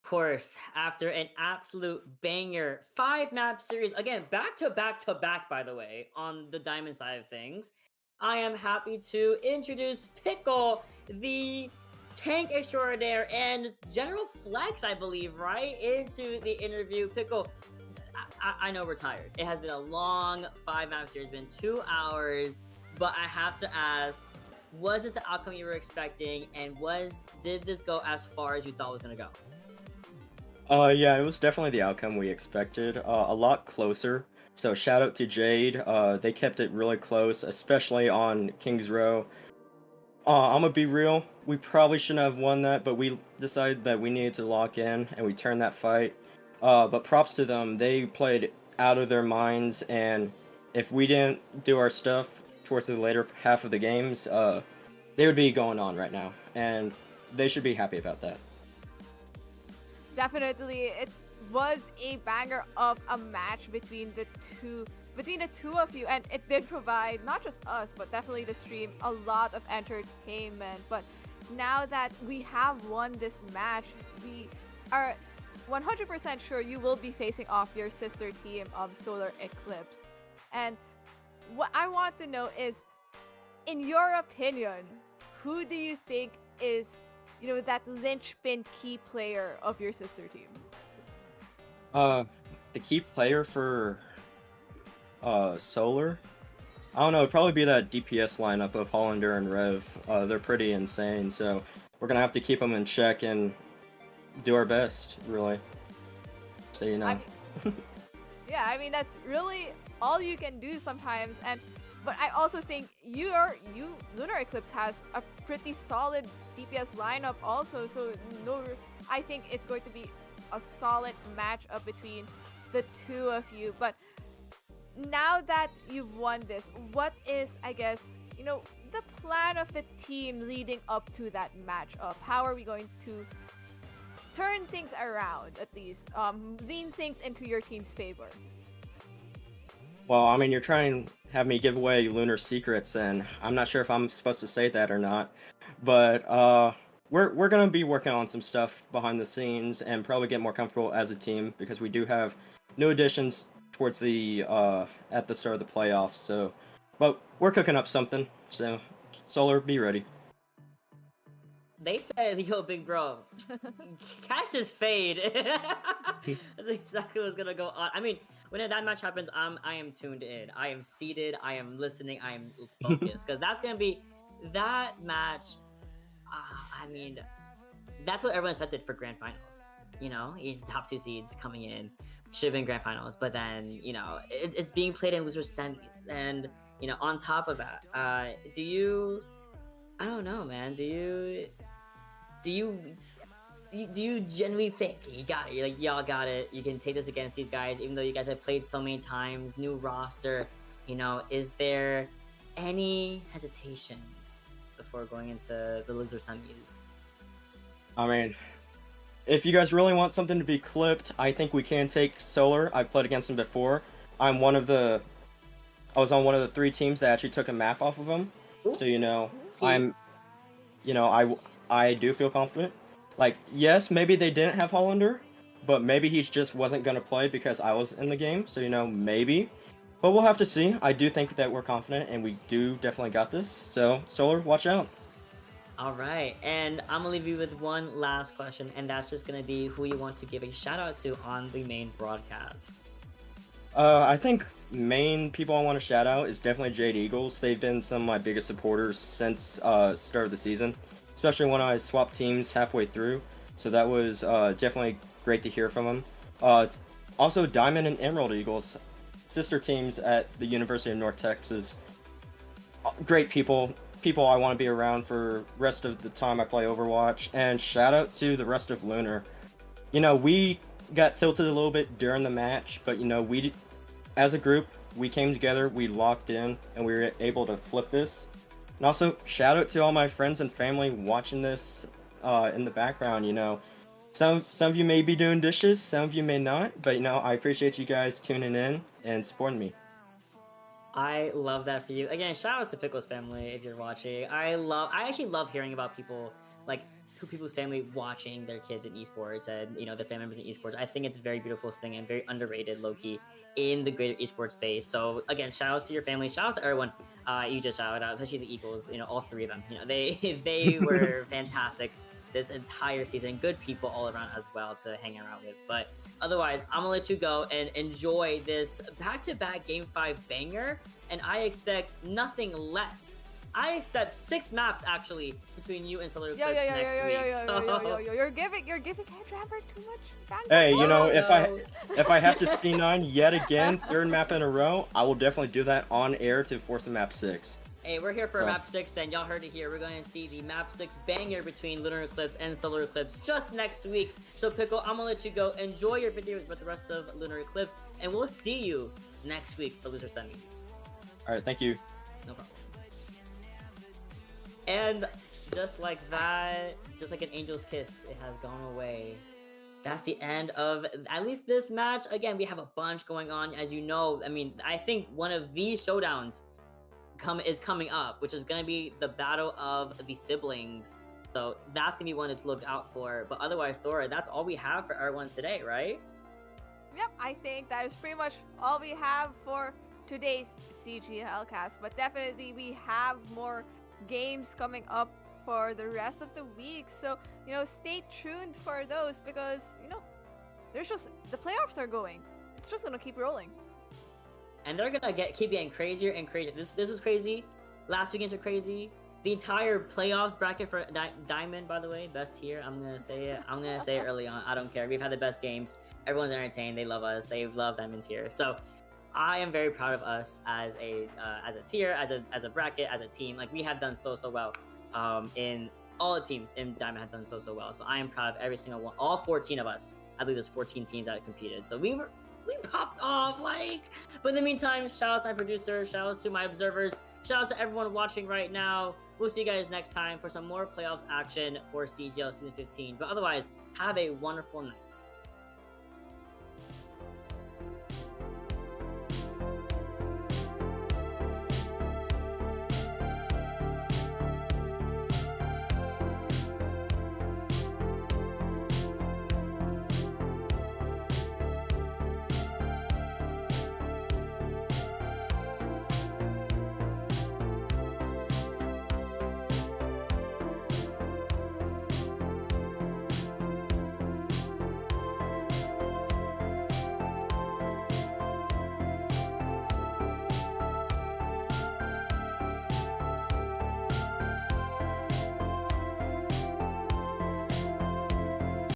course, after an absolute banger 5-map series, again, back to back to back, by the way, on the Diamond side of things, I am happy to introduce Pickle, the tank extraordinaire and general flex, I believe, right, into the interview. Pickle, I know we're tired. It has been a long 5-map series, been 2 hours, but I have to ask, was this the outcome you were expecting, and did this go as far as you thought it was gonna go? Yeah, it was definitely the outcome we expected. A lot closer. So shout out to Jade. They kept it really close, especially on King's Row. I'm gonna be real. We probably shouldn't have won that, but we decided that we needed to lock in, and we turned that fight. But props to them. They played out of their minds, and if we didn't do our stuff towards the later half of the games, they would be going on right now, and they should be happy about that. Definitely, it was a banger of a match between the two of you, and it did provide not just us but definitely the stream a lot of entertainment. But now that we have won this match, we are 100% sure you will be facing off your sister team of Solar Eclipse. And what I want to know is, in your opinion, who do you think is, that linchpin key player of your sister team? The key player for Solar, I don't know, it'd probably be that DPS lineup of Hollander and Rev. They're pretty insane, so we're gonna have to keep them in check and do our best, really. So Yeah, I mean that's really all you can do sometimes. But I also think Lunar Eclipse has a pretty solid DPS lineup also, so I think it's going to be a solid matchup between the two of you. But now that you've won this, what is, I guess, the plan of the team leading up to that matchup? How are we going to turn things around, at least lean things into your team's favor? Well, I mean, you're trying to have me give away Lunar secrets, and I'm not sure if I'm supposed to say that or not. But we're gonna be working on some stuff behind the scenes and probably get more comfortable as a team, because we do have new additions towards the at the start of the playoffs. So, but we're cooking up something. So, Solar, be ready. They said, yo, big bro, catch this fade. That's exactly what's gonna go on. I mean, when that match happens, I am tuned in. I am seated. I am listening. I am focused, because that's gonna be that match. I mean, that's what everyone expected for grand finals. Top 2 seeds coming in should have been grand finals, but then it's being played in loser semis, and on top of that, do you? I don't know, man. Do you genuinely think you got it? You're like, y'all got it. You can take this against these guys, even though you guys have played so many times. New roster. Is there any hesitations before going into the loser semis? I mean, if you guys really want something to be clipped, I think we can take Solar. I've played against him before. I was on one of the 3 teams that actually took a map off of him. Ooh. So I do feel confident. Like, yes, maybe they didn't have Hollander, but maybe he just wasn't gonna play because I was in the game. So maybe, but we'll have to see. I do think that we're confident, and we do definitely got this. So Solar, watch out. All right, and I'm gonna leave you with one last question, and that's just gonna be who you want to give a shout out to on the main broadcast. I think main people I want to shout out is definitely Jade Eagles. They've been some of my biggest supporters since start of the season, especially when I swapped teams halfway through. So that was definitely great to hear from them. Also, Diamond and Emerald Eagles, sister teams at the University of North Texas. Great people I want to be around for rest of the time I play Overwatch. And shout out to the rest of Lunar. We got tilted a little bit during the match, but we, as a group, we came together, we locked in, and we were able to flip this. And also, shout out to all my friends and family watching this in the background. Some of you may be doing dishes, some of you may not, but I appreciate you guys tuning in and supporting me. I love that for you. Again, shout outs to Pickle's family if you're watching. I actually love hearing about people like people's family watching their kids in esports and their family members in esports. I think it's a very beautiful thing and very underrated, low key, in the greater esports space. So again, shout outs to your family, shout outs to everyone. You just shouted out, especially the Eagles. All three of them. They were fantastic this entire season. Good people all around as well to hang around with. But otherwise, I'm gonna let you go and enjoy this back-to-back Game 5 banger, and I expect nothing less. I expect 6 maps actually between you and Solar Eclipse next week. You're giving Headrammer too much. Hey, if I have to C9 yet again, 3rd map in a row, I will definitely do that on air to force a map 6. Hey, we're here for map 6 then. Y'all heard it here. We're going to see the map 6 banger between Lunar Eclipse and Solar Eclipse just next week. So Pickle, I'm gonna let you go. Enjoy your videos with the rest of Lunar Eclipse, and we'll see you next week for Loser Semis. Alright, thank you. No problem. And just like that, just like an angel's kiss, it has gone away. That's the end of at least this match. Again, we have a bunch going on, as you know. I mean, I think one of these showdowns is coming up, which is going to be the battle of the siblings. So that's going to be one to look out for. But otherwise, Thora, that's all we have for everyone today, right? Yep, I think that is pretty much all we have for today's CGL cast. But definitely we have more games coming up for the rest of the week, so stay tuned for those, because there's just the playoffs are going. It's just gonna keep rolling, and they're gonna keep getting crazier and crazier. This was crazy. Last weekends were crazy. The entire playoffs bracket for Diamond, by the way, best tier. I'm gonna say it early on. I don't care. We've had the best games. Everyone's entertained. They love us. They love Diamond tier. So I am very proud of us as a tier, as a bracket, as a team. Like, we have done so well. In all the teams in Diamond have done so well. So I am proud of every single one. All 14 of us. I believe there's 14 teams that competed. So we popped off, like. But in the meantime, shout out to my producer, shout outs to my observers, shout outs to everyone watching right now. We'll see you guys next time for some more playoffs action for CGL Season 15. But otherwise, have a wonderful night.